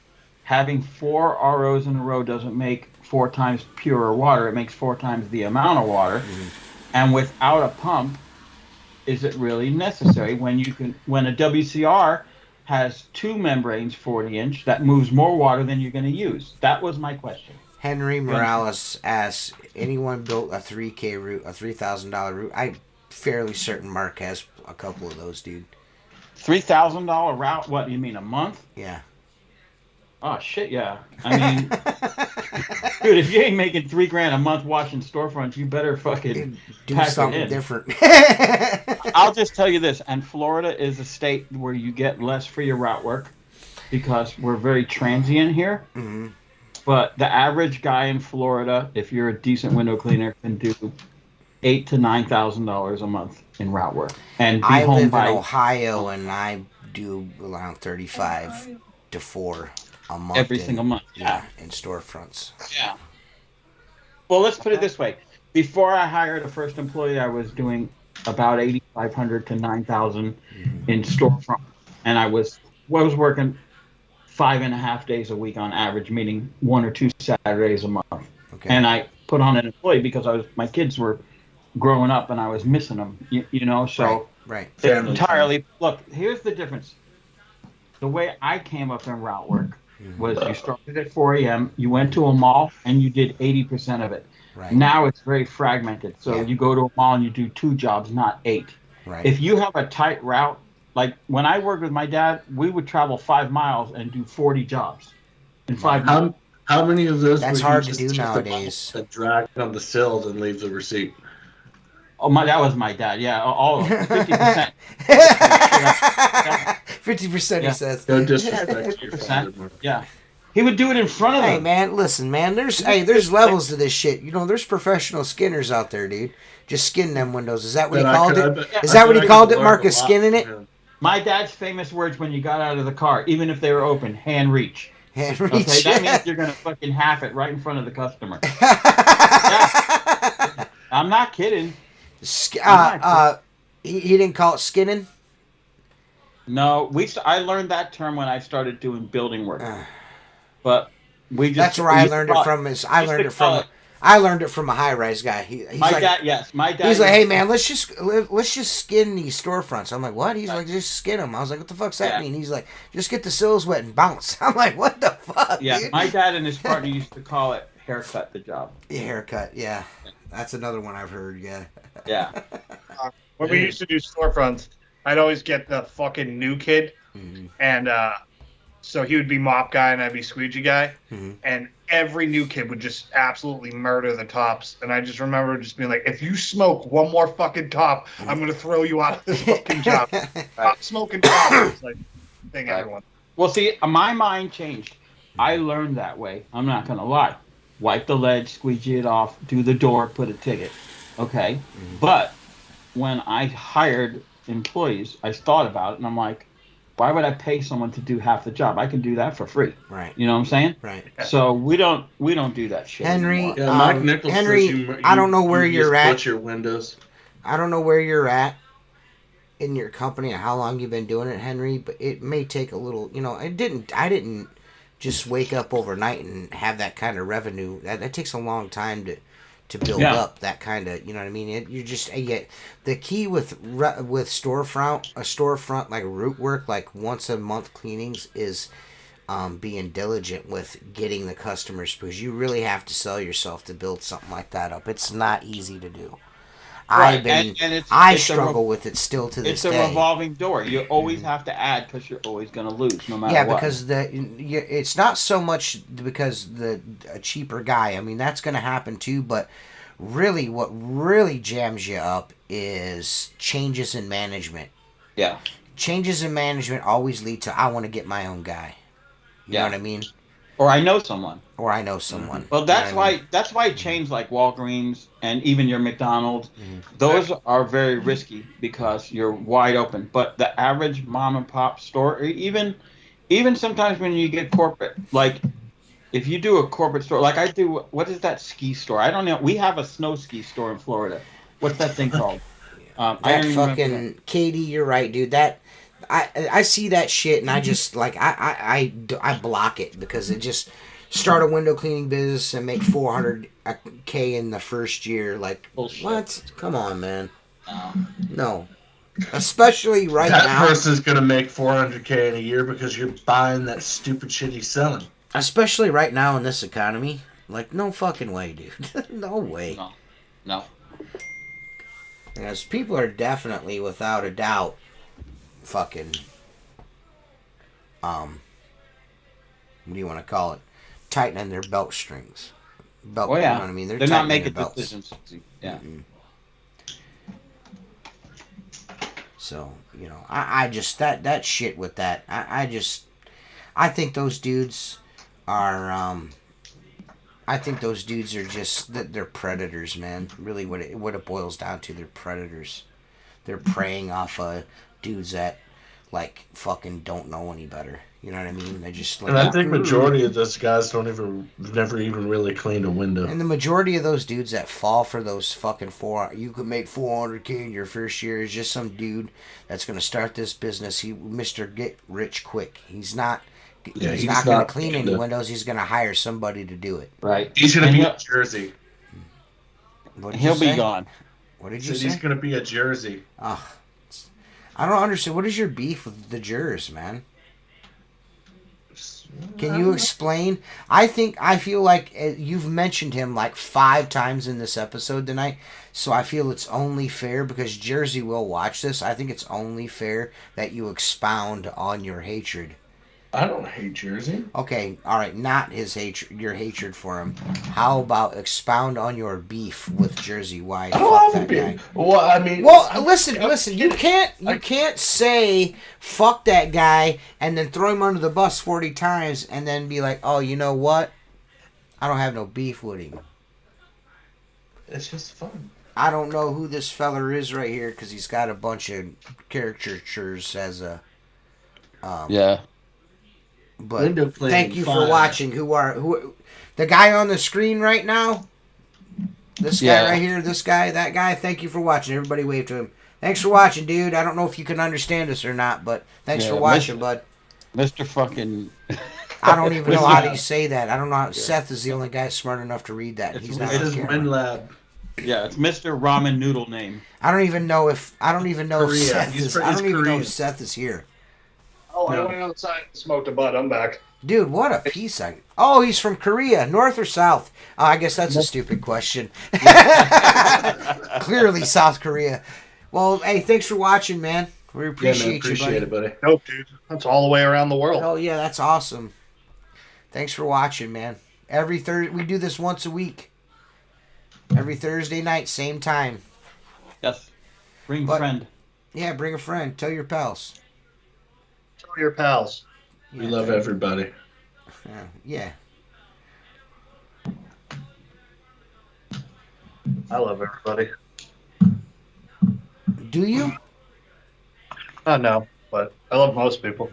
having 4 ROs in a row doesn't make 4 times purer water. It makes 4 times the amount of water. And without a pump, is it really necessary when a WCR has 2 membranes 40-inch that moves more water than you're going to use? That was my question. Henry Morales asks, anyone built a 3K route, a $3,000 route? I'm fairly certain Mark has a couple of those, dude. $3,000 route? What, you mean a month? Yeah. Oh, shit, yeah. I mean, dude, if you ain't making $3,000 a month washing storefronts, you better fucking do something different. I'll just tell you this, and Florida is a state where you get less for your route work because we're very transient here. Mm-hmm. But the average guy in Florida, if you're a decent window cleaner, can do $8,000 to $9,000 a month in route work. And I live in Ohio, and I do around 35 to 4 a month. Every single month, yeah. In storefronts. Yeah. Well, let's put it this way. Before I hired a first employee, I was doing about $8,500 to $9,000 in storefront. And I was working 5.5 days a week on average, meaning 1 or 2 Saturdays a month. Okay. And I put on an employee because my kids were growing up and I was missing them, so right. Entirely. Look, here's the difference. The way I came up in route work was you started at 4 a.m., you went to a mall, and you did 80% of it. Right. Now it's very fragmented. So you go to a mall and you do 2 jobs, not 8. Right. If you have a tight route, like when I worked with my dad, we would travel 5 miles and do 40 jobs in 5 miles. How many of those That's hard to do nowadays. Drag on the sill and leave the receipt. Oh, that was my dad. Yeah, all of 50%. 50%, he says. No disrespect to your father. Yeah. He would do it in front of them. Hey, man, listen, man. There's levels to this shit. There's professional skinners out there, dude. Just skin them windows. Is that what he called it? Is that what he called it, Marcus? Skinning it? My dad's famous words when you got out of the car, even if they were open, hand reach. Hand reach. Okay, that means you're going to fucking half it right in front of the customer. I'm not kidding. He didn't call it skinning? No, I learned that term when I started doing building work. But that's where I learned it from. I learned it from a high-rise guy. My dad. He's like, hey man, let's just skin these storefronts. I'm like, what? He's like, just skin them. I was like, what the fuck's that mean? He's like, just get the sills wet and bounce. I'm like, what the fuck? Yeah, dude? My dad and his partner used to call it haircut the job. Yeah, haircut. Yeah, that's another one I've heard. Yeah. Yeah. When we used to do storefronts, I'd always get the fucking new kid, and so he would be mop guy and I'd be squeegee guy, and every new kid would just absolutely murder the tops. And I just remember just being like, if you smoke one more fucking top, I'm going to throw you out of this fucking job. Stop smoking tops. It's like, thing everyone. Well, see, my mind changed. I learned that way. I'm not going to lie. Wipe the ledge, squeegee it off, do the door, put a ticket. Okay? But when I hired employees, I thought about it, and I'm like, why would I pay someone to do half the job? I can do that for free. Right. You know what I'm saying? Right. So we don't do that shit Henry, anymore. Yeah, Mike Nichols Henry, says I don't know where you you're just at. Put your windows. I don't know where you're at in your company and how long you've been doing it, Henry, but it may take a little, I didn't just wake up overnight and have that kind of revenue. That takes a long time to build up that kind of, you know what I mean? You get the key with storefront like root work, like once a month cleanings is being diligent with getting the customers, because you really have to sell yourself to build something like that up. It's not easy to do. Right. I struggle with it still to this day. It's a revolving door. You always have to add because you're always going to lose, no matter what. Yeah, because it's not so much because a cheaper guy. I mean, that's going to happen too. But really, what really jams you up is changes in management. Yeah. Changes in management always lead to, I want to get my own guy. You know what I mean? Or I know someone. Well, that's why chains like Walgreens and even your McDonald's, those are very risky because you're wide open. But the average mom and pop store, or even sometimes when you get corporate, like if you do a corporate store, like I do, what is that ski store? I don't know. We have a snow ski store in Florida. What's that thing called? That fucking Katie, you're right, dude. That I see that shit and I just like I block it because it just start a window cleaning business and make $400K in the first year. Like, bullshit. What? Come on, man. No. Especially right now. That person's gonna make $400K in a year because you're buying that stupid shit he's selling. Especially right now in this economy, like no fucking way, dude. No way. No. Because people are definitely, without a doubt, fucking, what do you want to call it? Tightening their belt strings. You know what I mean? They're not making decisions. Yeah. Mm-mm. So, I just, that shit with that, I think those dudes are, just, they're predators, man. Really, what it boils down to, they're predators. They're preying off of dudes that, like, fucking don't know any better. You know what I mean? They just like. And I think majority of those guys never even really cleaned a window. And the majority of those dudes that fall for those fucking you could make $400K in your first year is just some dude that's going to start this business. Mr. Get Rich Quick. He's not. Yeah, he's not going to clean any windows. He's going to hire somebody to do it. Right. He's going to be a Jersey. He'll be gone. What did you say? He's going to be a Jersey. Oh, I don't understand. What is your beef with the jurors, man? Can you explain? I feel like you've mentioned him like 5 times in this episode tonight, so I feel it's only fair, because Jersey will watch this. I think it's only fair that you expound on your hatred. I don't hate Jersey. Okay, all right, not his hatred, your hatred for him. How about expound on your beef with Jersey? Why fuck that guy? Well, I mean, listen. You can't say fuck that guy and then throw him under the bus 40 times and then be like, oh, you know what? I don't have no beef with him. It's just fun. I don't know who this feller is right here because he's got a bunch of caricatures as a. Yeah. But thank you for watching. Who the guy on the screen right now? This guy right here, that guy. Thank you for watching. Everybody wave to him. Thanks for watching, dude. I don't know if you can understand us or not, but thanks for watching, bud. Mr. Fucking. I don't even know how you say that. I don't know. Yeah. Seth is the only guy smart enough to read that. He's not on camera. Lab. Yeah, it's Mr. Ramen Noodle name. I don't even know if Seth is here. Oh, I went outside and smoked a butt. I'm back. Dude, what a piece of... Oh, he's from Korea. North or south? Oh, I guess that's a stupid question. Clearly South Korea. Well, hey, thanks for watching, man. We appreciate you, buddy. It, buddy. Nope, dude. That's all the way around the world. Oh, yeah, that's awesome. Thanks for watching, man. Every Thursday, we do this once a week. Every Thursday night, same time. Yes. Bring But- a friend. Yeah, bring a friend. Tell your pals. Tell your pals. We love everybody. Yeah. I love everybody. Do you? No, but I love most people.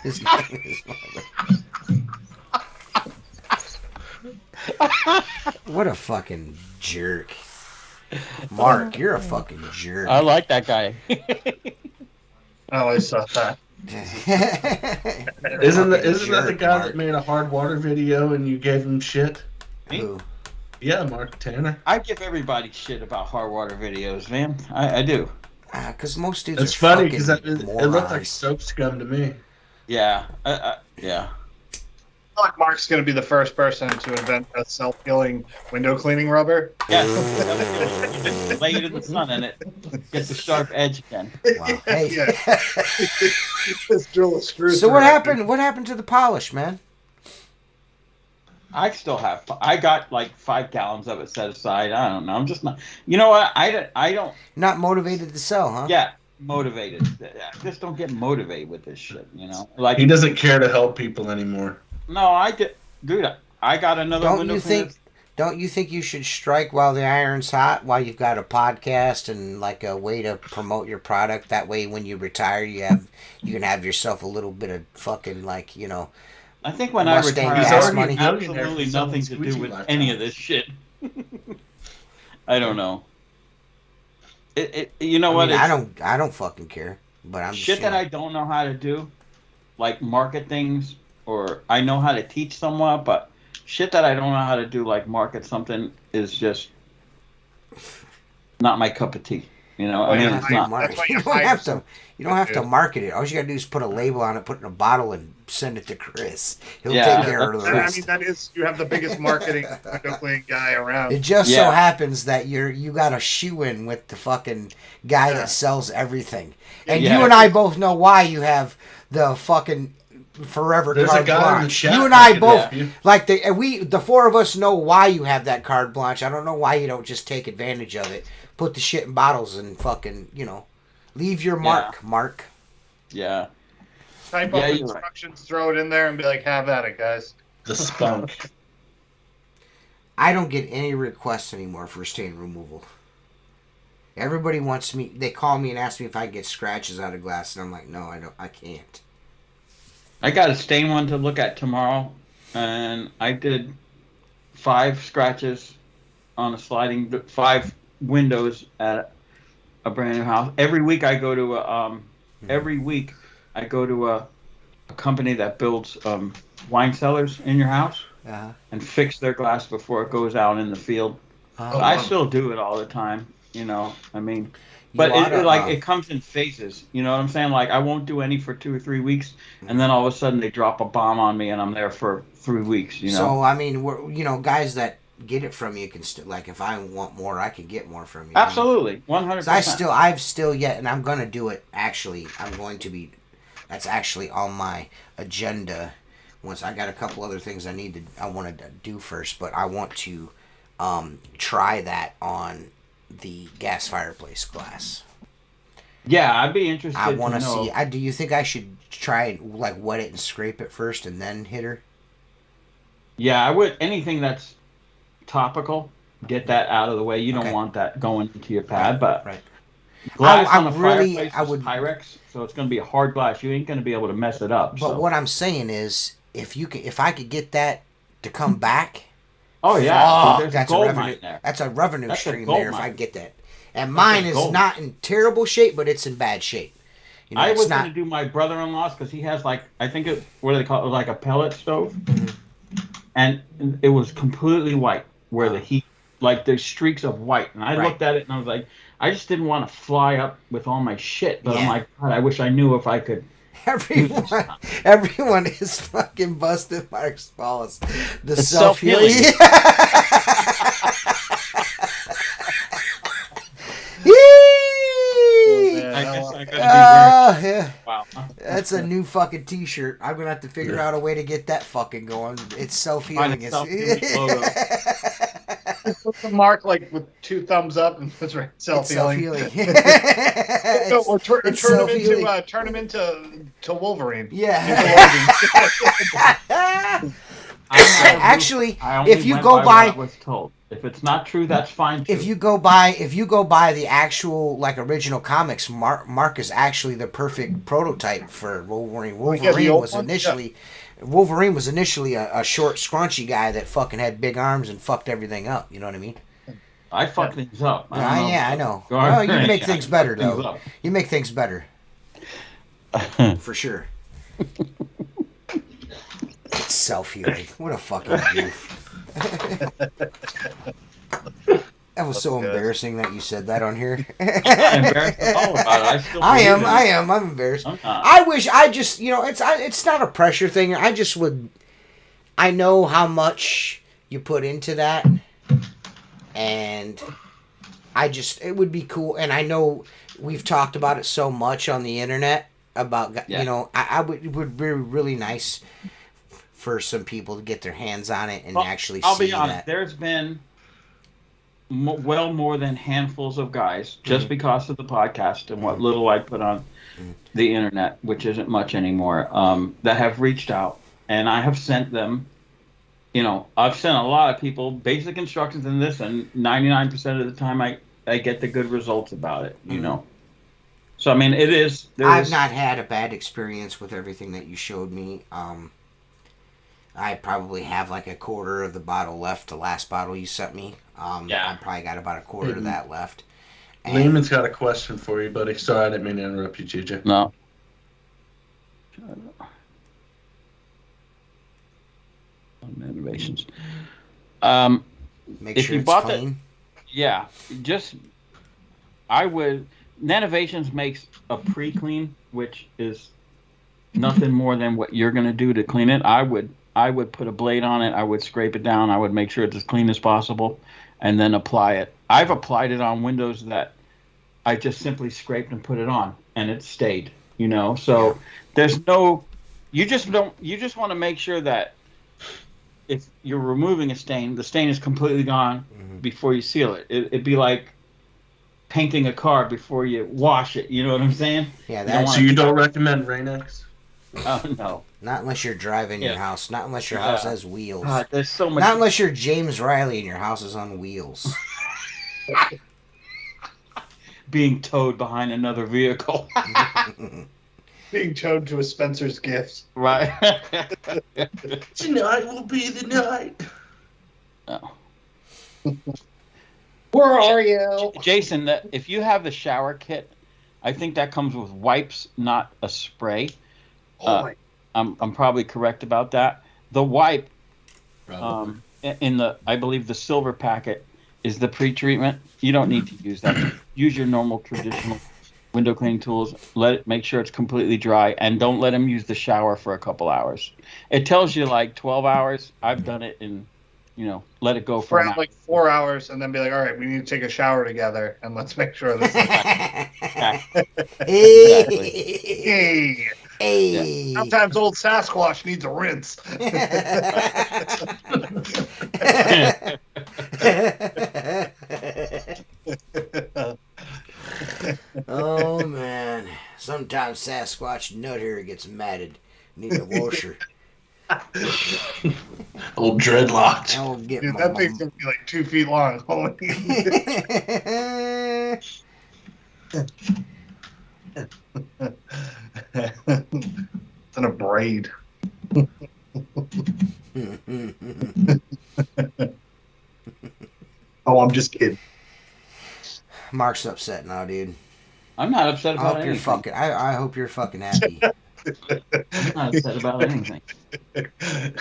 His name is What a fucking jerk. Mark, you're a fucking jerk. I like that guy. I always thought that. Isn't that the guy that made a hard water video and you gave him shit? Who? Yeah, Mark Tanner. I give everybody shit about hard water videos, man. I do. Because most dudes It's are funny fucking because it looked like morons. soap scum to me. Yeah. Yeah. I feel like Mark's going to be the first person to invent a self-healing window cleaning rubber. Yes. Lay it in the sun and it gets the sharp edge again. Wow. Hey. Yeah. Just drill a screw So through what it. happened? What happened to the polish, man? I still have. I got like 5 gallons of it set aside. I don't know. I'm just not. You know what? I don't. Not motivated to sell, huh? Yeah, motivated. I just don't get motivated with this shit. You know, like He doesn't care to help people anymore. no, I get, dude. I got another. Don't window you cleaner. think? Don't you think you should strike while the iron's hot? While you've got a podcast and like a way to promote your product. That way, when you retire, you can have yourself a little bit of fucking like I think when Mustang I retire, gas I have money. absolutely nothing to do with any of this shit. I don't know. You know I what? mean, It's I don't fucking care. But I'm just shit that I don't know how to do, like market things, or I know how to teach somewhat, but shit that I don't know how to do, like market something, is just not my cup of tea. You know, I mean, yeah, it's not. That's why you you don't hire have to. some- You don't have to market it. All you gotta do is put a label on it, put it in a bottle, and send it to Chris. He'll Yeah, take care of the I rest. mean, that is, you have the biggest marketing window cleaning guy around. It just so Yeah. happens that you got a shoe in with the fucking guy Yeah. that sells everything, and Yeah. you and I both know why you have the fucking forever There's a carte guy in the blanche. chat. You and I that both can help you. like the 4 of us know why you have that carte blanche. I don't know why you don't just take advantage of it. Put the shit in bottles and fucking leave your mark, Mark. Yeah. Type Yeah, up you're right. instructions, throw it in there, and be like, have at it, guys. The spunk. I don't get any requests anymore for stain removal. Everybody wants me. They call me and ask me if I get scratches out of glass, and I'm like, no, I don't. I can't. I got a stain one to look at tomorrow, and I did 5 scratches on 5 windows at a brand new house. Every week I go to a company that builds wine cellars in your house and fix their glass before it goes out in the field. I still do it all the time, I mean, but it comes in phases, you know what I'm saying? Like I won't do any for 2 or 3 weeks, and then all of a sudden they drop a bomb on me and I'm there for 3 weeks, So I mean, guys that get it from you can still, like, if I want more, I can get more from you. Absolutely, 100%. I've still yet, and I'm gonna do it. Actually, that's actually on my agenda. Once I got a couple other things I wanted to do first, but I want to try that on the gas fireplace glass. Yeah, I'd be interested. I want to know. see. Do you think I should try and like wet it and scrape it first and then hit her? Yeah, I would. Anything that's topical, get that out of the way. You Okay. don't want that going into your pad, but Right. glass I on a really- fireplace I is would- Pyrex, so it's going to be a hard glass. You ain't going to be able to mess it up. But so. what I'm saying is, if I could get that to come back, Oh yeah, fuck, there's that's a gold revenue. mine there. That's a revenue That's a stream gold there. If I mine. get that, and mine is gold not in terrible shape, but it's in bad shape. I it's was not. going to do my brother-in-law's because he has what do they call it, like a pellet stove, and it was completely white where the heat, like there's streaks of white, and I Right. looked at it and I was like, I just didn't want to fly up with all my shit, but I'm Yeah. like, God, I wish I knew if I could. Everyone is fucking busted Mark's balls. The It's self-healing. I guess I gotta be wearing. Yeah. Wow. That's That's a new fucking T-shirt. I'm gonna have to figure out a way to get that fucking going. It's self-healing. Find a self-healing logo. Put the mark like with 2 thumbs up and puts right It's self-healing. self-healing. No, or turn it's him self-healing. into Wolverine. Yeah. Actually, if you go by, what I was told. If it's not true, that's fine too. if you go by the actual like original comics, Mark is actually the perfect prototype for Wolverine. Wolverine was initially a short, scrunchy guy that fucking had big arms and fucked everything up. You know what I mean? I fuck things up. I know. Well, you make things better though. You make things better. For sure. It's self-healing. What a fucking goof. That was so embarrassing that you said that on here. I'm embarrassed at all about it. I am. I'm embarrassed. I wish I just, it's not a pressure thing. I just would. I know how much you put into that, and it would be cool. And I know we've talked about it so much on the internet about, it would be really nice for some people to get their hands on it and actually see that. I'll be honest. There's been well more than handfuls of guys, just because of the podcast and what little I put on the internet, which isn't much anymore, that have reached out, and I have sent them, I've sent a lot of people basic instructions in this, and 99% of the time I get the good results about it, So, I mean, I've not had a bad experience with everything that you showed me. I probably have like a quarter of the bottle left, the last bottle you sent me. I probably got about a quarter of that left. And Lehman's got a question for you, buddy. Sorry, I didn't mean to interrupt you, TJ. No. Innovations. Make sure it's clean. Nanovations makes a pre-clean, which is nothing more than what you're going to do to clean it. I would put a blade on it. I would scrape it down. I would make sure it's as clean as possible, and then apply it. I've applied it on windows that I just simply scraped and put it on, and it stayed. So there's no. You just want to make sure that if you're removing a stain, the stain is completely gone before you seal it. It'd be like painting a car before you wash it. You know what I'm saying? Yeah. So you don't recommend Rain-X? Oh no. Not unless you're driving your house. Not unless your house has wheels. There's so much. Not unless you're James Riley and your house is on wheels. Being towed behind another vehicle. Being towed to a Spencer's Gifts. Right. Tonight will be the night. Oh. Where are you? Jason, if you have the shower kit, I think that comes with wipes, not a spray. I'm probably correct about that. The wipe, I believe the silver packet is the pre-treatment. You don't need to use that. Use your normal traditional window cleaning tools. Make sure it's completely dry, and don't let them use the shower for a couple hours. It tells you like 12 hours. I've done it in, let it go for like 4 hours, and then be like, all right, we need to take a shower together, and let's make sure this is Hey. Hey. Yeah. Sometimes old Sasquatch needs a rinse. Oh man! Sometimes Sasquatch nut hair gets matted. Need a washer. Old dreadlocks. Dude, that thing's gonna be like 2 feet long. It's in a braid. Oh, I'm just kidding. Mark's upset now, dude. I'm not upset about anything. I hope you're fucking happy. I'm not upset about anything. I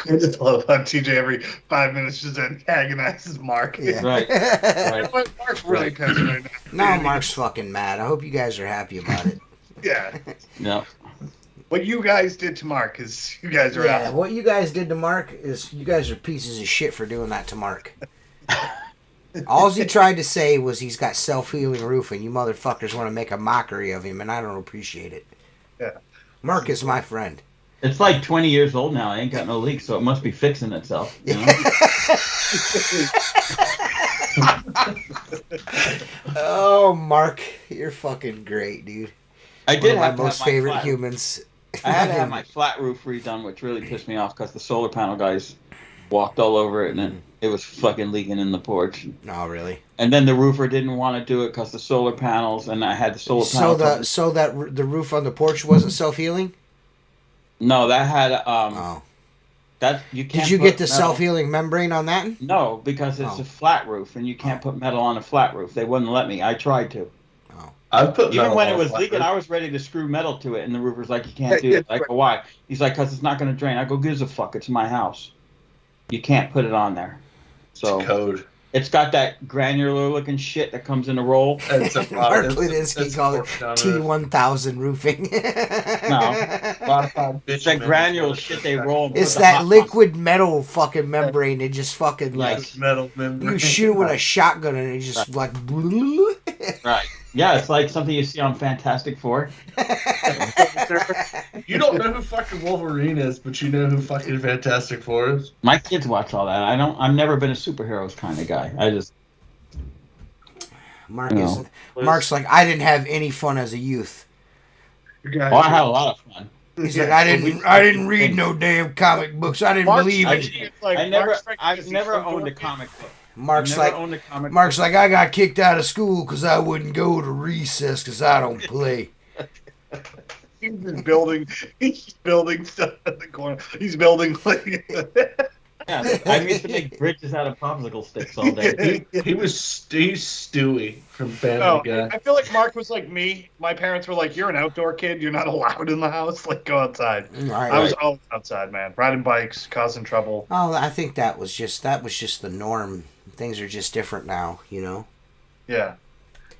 just love how TJ every 5 minutes just antagonizes Mark. Yeah. Right. Mark's really pissed right now. Now Mark's fucking mad. I hope you guys are happy about it. Yeah. No. What you guys did to Mark is you guys are out. What you guys did to Mark is you guys are pieces of shit for doing that to Mark. All he tried to say was he's got self-healing roofing. You motherfuckers want to make a mockery of him, and I don't appreciate it. Yeah. Mark is my friend. It's like 20 years old now. I ain't got no leaks, so it must be fixing itself. You know? Oh, Mark, you're fucking great, dude. I One did of my have to most have my favorite flat- humans. I had to have my flat roof redone, which really pissed me off because the solar panel guys walked all over it and it was fucking leaking in the porch. Oh, really? And then the roofer didn't want to do it because the solar panels, and I had the solar panel. So that the roof on the porch wasn't self-healing? No, that had Oh. that you can't. Did you put get the metal- self-healing membrane on that? No, because it's Oh. a flat roof, and you can't put metal on a flat roof. They wouldn't let me. I tried to. I've put Even metal when on it a was flat leaking, roof. I was ready to screw metal to it, and the roofer's like, "You can't do it." I go, "Why?" He's like, "Cause it's not going to drain." I go, "Gives a fuck. It's my house. You can't put it on there." So It's code. it's got that granular looking shit that comes in a roll. It's a lot Mark of, Lidinsky called it T1000 roofing. It's that granular shit they roll. and It's put the that hot liquid metal fucking membrane. It just fucking like metal membrane. you shoot with a shotgun and it just like. Right. Yeah, it's like something you see on Fantastic Four. You don't know who fucking Wolverine is, but you know who fucking Fantastic Four is. My kids watch all that. I've never been a superheroes kind of guy. I just Mark's like, I didn't have any fun as a youth. I had a lot of fun. He's like, I didn't read no damn comic books. I didn't believe it. I've never owned a comic book. Mark's like, I got kicked out of school because I wouldn't go to recess because I don't play. He's building stuff in the corner. He's building like. Yeah, I used to make bridges out of popsicle sticks all day. He's Stewie from Family No, Guy. I feel like Mark was like me. My parents were like, "You're an outdoor kid. You're not allowed in the house. Like, go outside." Right, I was always outside, man, riding bikes, causing trouble. Oh, I think that was just the norm. Things are just different now, you know. Yeah.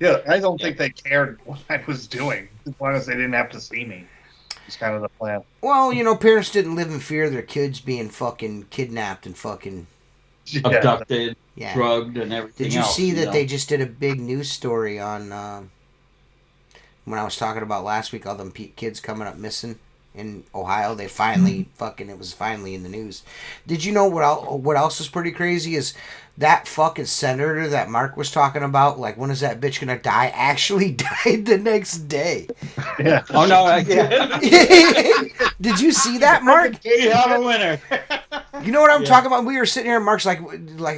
I don't think they cared what I was doing as long as they didn't have to see me. It's kind of the plan. Well, you know, parents didn't live in fear of their kids being fucking kidnapped and fucking Abducted, yeah. drugged, and everything Did you else, see that know? they just did a big news story on when I was talking about last week all them kids coming up missing in Ohio? They finally it was finally in the news. Did you know what else is pretty crazy is that fucking senator that Mark was talking about, like, when is that bitch gonna die, actually died the next day. Yeah. Oh, no. Yeah. Did you see that, Mark? We have a winner. You know what I'm talking about? We were sitting here and Mark's like,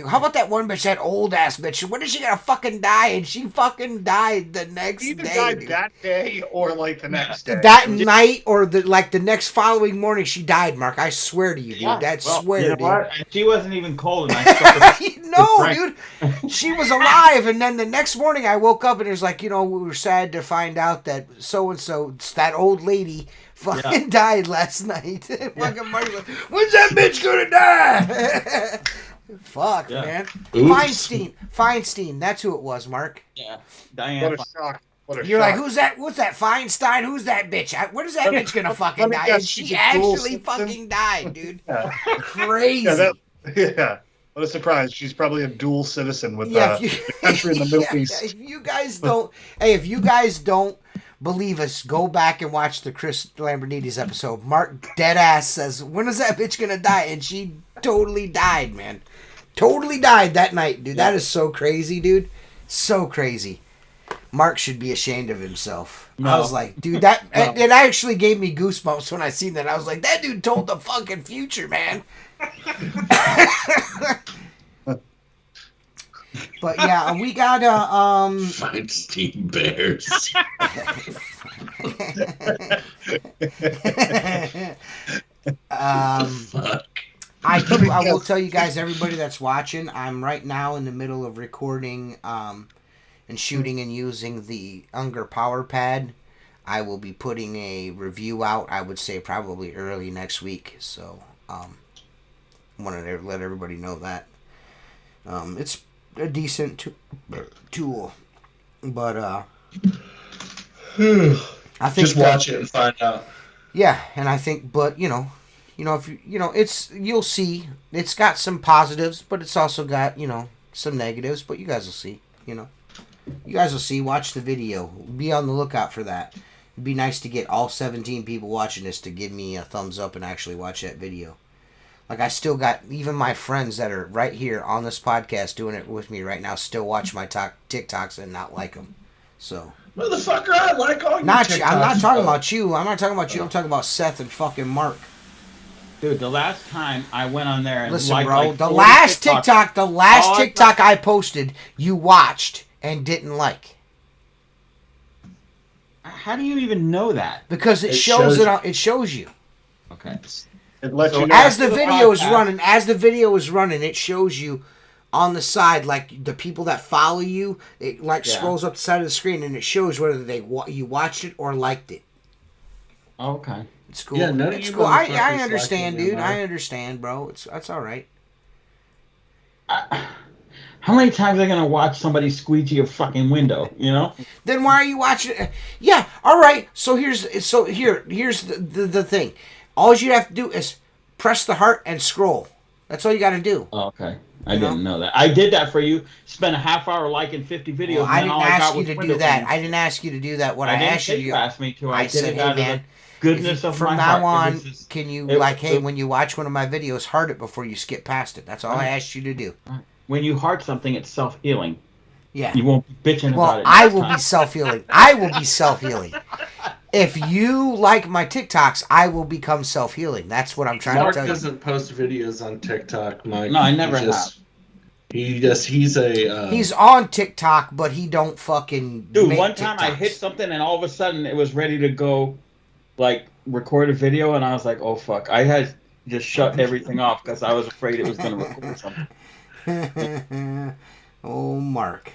how about that one bitch, that old ass bitch? When is she gonna fucking die? And she fucking died the next Either day. died dude. that day or like the next day. That night or the next following morning, she died, Mark. I swear to you, dude. Swear, you know dude. what? She wasn't even cold, and I stuck No, dude. She was alive, and then the next morning I woke up and it was like, you know, we were sad to find out that so-and-so, that old lady, fucking died last night. Fucking Mark's like, when's that bitch gonna die? Fuck, man. Oops. Feinstein. That's who it was, Mark. Yeah, Diane. What a shock. You're like, who's that? What's that? Feinstein? Who's that bitch? When is that bitch gonna fucking die? And she actually fucking died, dude. Yeah. Crazy. Yeah. What a surprise. She's probably a dual citizen with Yeah, the country in the Middle East. If you guys don't believe us, go back and watch the Chris Lambrinides episode. Mark deadass says, when is that bitch gonna die? And she totally died, man. Totally died that night, dude. That is so crazy, dude. So crazy. Mark should be ashamed of himself. No. I was like, dude, it actually gave me goosebumps when I seen that. I was like, that dude told the fucking future, man. But yeah, we got Feinstein Bears. Fuck. I will tell you guys, everybody that's watching, I'm right now in the middle of recording and shooting and using the Unger Power Pad. I will be putting a review out, I would say probably early next week. So, wanted to let everybody know that. It's a decent tool. But, I think Just watch it and find out. Yeah, and I think, but, if you'll see, it's got some positives, but it's also got, some negatives, but you guys will see, You guys will see, watch the video, be on the lookout for that. It'd be nice to get all 17 people watching this to give me a thumbs up and actually watch that video. Like, I still got even my friends that are right here on this podcast doing it with me right now still watch my TikToks and not like them. So, Motherfucker, I like all your not TikToks. you. I'm not talking about you. I'm not talking about you. I'm talking about Seth and fucking Mark. Dude, the last time I went on there and Listen, liked, bro, like, the 40 last TikToks, TikTok I posted, you watched and didn't like. How do you even know that? Because it shows shows you. Okay. It lets So you know. As the video is podcast- running, it shows you on the side, like the people that follow you. It like Yeah. scrolls up the side of the screen and it shows whether you watched it or liked it. Okay. It's cool. Yeah, none of It's you cool. I motherfuckers understand, like it, dude. man. I understand, bro. That's all right. How many times are they gonna watch somebody squeegee a fucking window? You know? Then why are you watching it? Yeah, all right. So here's the thing. All you have to do is press the heart and scroll. That's all you got to do. Oh, okay. I You know? didn't know that. I did that for you. Spent a half hour liking 50 videos. Well, I and then didn't all I ask got you was to do window that. cleaning. I didn't ask you to do that. What I, didn't asked say you, you asked me to. I I said, did it hey, out of man, the goodness if you, of from my now heart. on, It was just- can you it- when you watch one of my videos, heart it before you skip past it. That's all I asked you to do. when you heart something, it's self-healing. Yeah. You won't be bitching about Well, it. I next will time. be self-healing. I will be self-healing. If you like my TikToks, I will become self-healing. That's what I'm trying Mark to tell you. doesn't post videos on TikTok, Mike. No, I never He's a. He's on TikTok, but he don't fucking Dude, make one time I TikToks. hit something and all of a sudden it was ready to go, like, record a video, and I was like, oh, fuck. I had just shut everything off because I was afraid it was going to record something. Oh, Mark.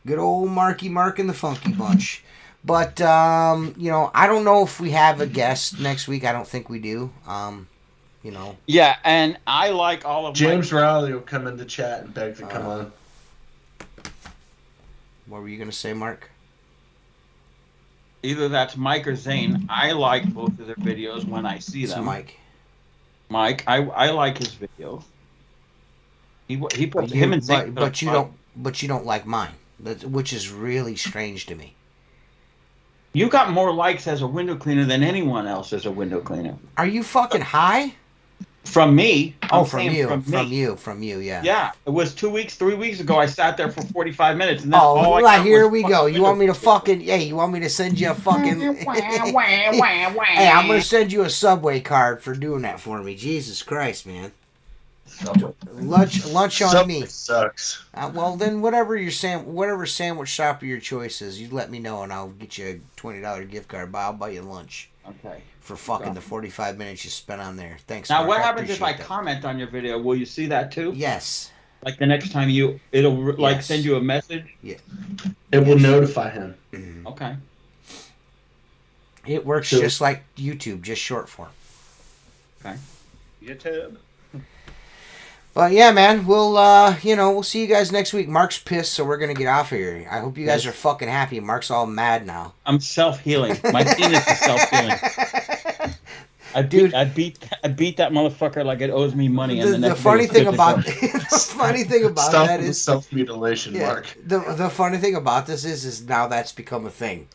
Good old Marky Mark and the Funky Bunch. But, I don't know if we have a guest next week. I don't think we do. Yeah, and I like all of James Riley will come into chat and beg to come on. What were you going to say, Mark? Either that's Mike or Zane. I like both of their videos when I see It's them. Mike. Mike, I like his video. He put him and Zane. But you don't like mine, which is really strange to me. You got more likes as a window cleaner than anyone else as a window cleaner. Are you fucking high? From me. Oh, I'm from saying you. me. From you, yeah. Yeah, it was 3 weeks ago. I sat there for 45 minutes, and then Oh, all I well, got here was we fucking go. You want me to window fucking... Hey, you want me to send you a fucking... Hey, I'm going to send you a Subway card for doing that for me. Jesus Christ, man. cleaner. Lunch on Subway me. sucks. Well, then whatever sandwich shop of your choice is, you let me know and I'll get you a $20 gift card. But I'll buy you lunch Okay. for fucking the 45 minutes you spent on there. Thanks, Now, Mark. what happens if I appreciate that. comment on your video? Will you see that too? Yes. Like the next time it'll like Yes. send you a message. It will notify him. Okay. It works So- just like YouTube, just short form. YouTube. But yeah, man, we'll see you guys next week. Mark's pissed, so we're gonna get off of here. I hope you guys are fucking happy. Mark's all mad now. I'm self-healing. My penis is self-healing. I beat that motherfucker like it owes me money. And The funny thing about Stop that the is self-mutilation, Mark. the funny thing about this is now that's become a thing.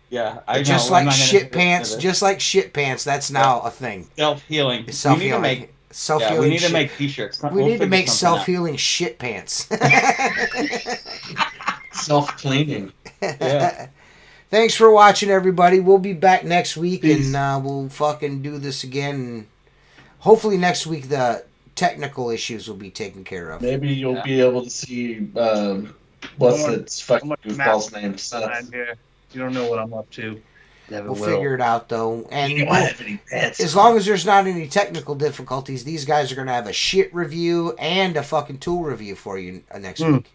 yeah, I Just know, I'm like not gonna shit get pants, into just like shit pants. That's now a thing. self-healing. We Self-healing. need to make Self-healing. we need to shit- make t-shirts. We We'll need to figure make something out. self-healing shit pants. Self-cleaning. Yeah. Thanks for watching, everybody. We'll be back next week, and we'll fucking do this again. And hopefully next week the technical issues will be taken care of. Maybe you'll be able to see what's I'm its fucking I'm a goofball's name. Seth. I'm here. You don't know what I'm up to. Never We'll will. figure it out, though. And You don't have any pants. as long as there's not any technical difficulties, these guys are going to have a shit review and a fucking tool review for you next week.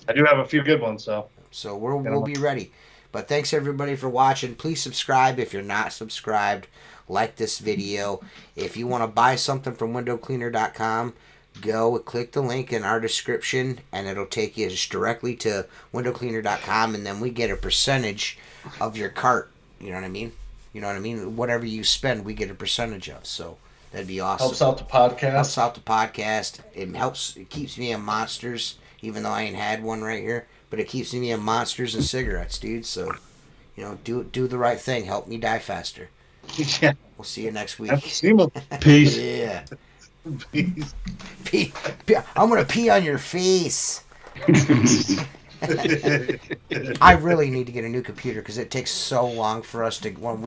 I do have a few good ones, though. So we'll be ready. But thanks, everybody, for watching. Please subscribe if you're not subscribed. Like this video. If you want to buy something from windowcleaner.com, go click the link in our description, and it'll take you just directly to windowcleaner.com, and then we get a percentage of your cart. You know what I mean? Whatever you spend, we get a percentage of. So that'd be awesome. Helps out the podcast. Helps out the podcast. It keeps me in Monsters, even though I ain't had one right here. But it keeps me in Monsters and cigarettes, dude. So, do the right thing. Help me die faster. Yeah. We'll see you next week. Emphysema. Peace. Yeah. Please. I'm gonna pee on your face. I really need to get a new computer because it takes so long for us to when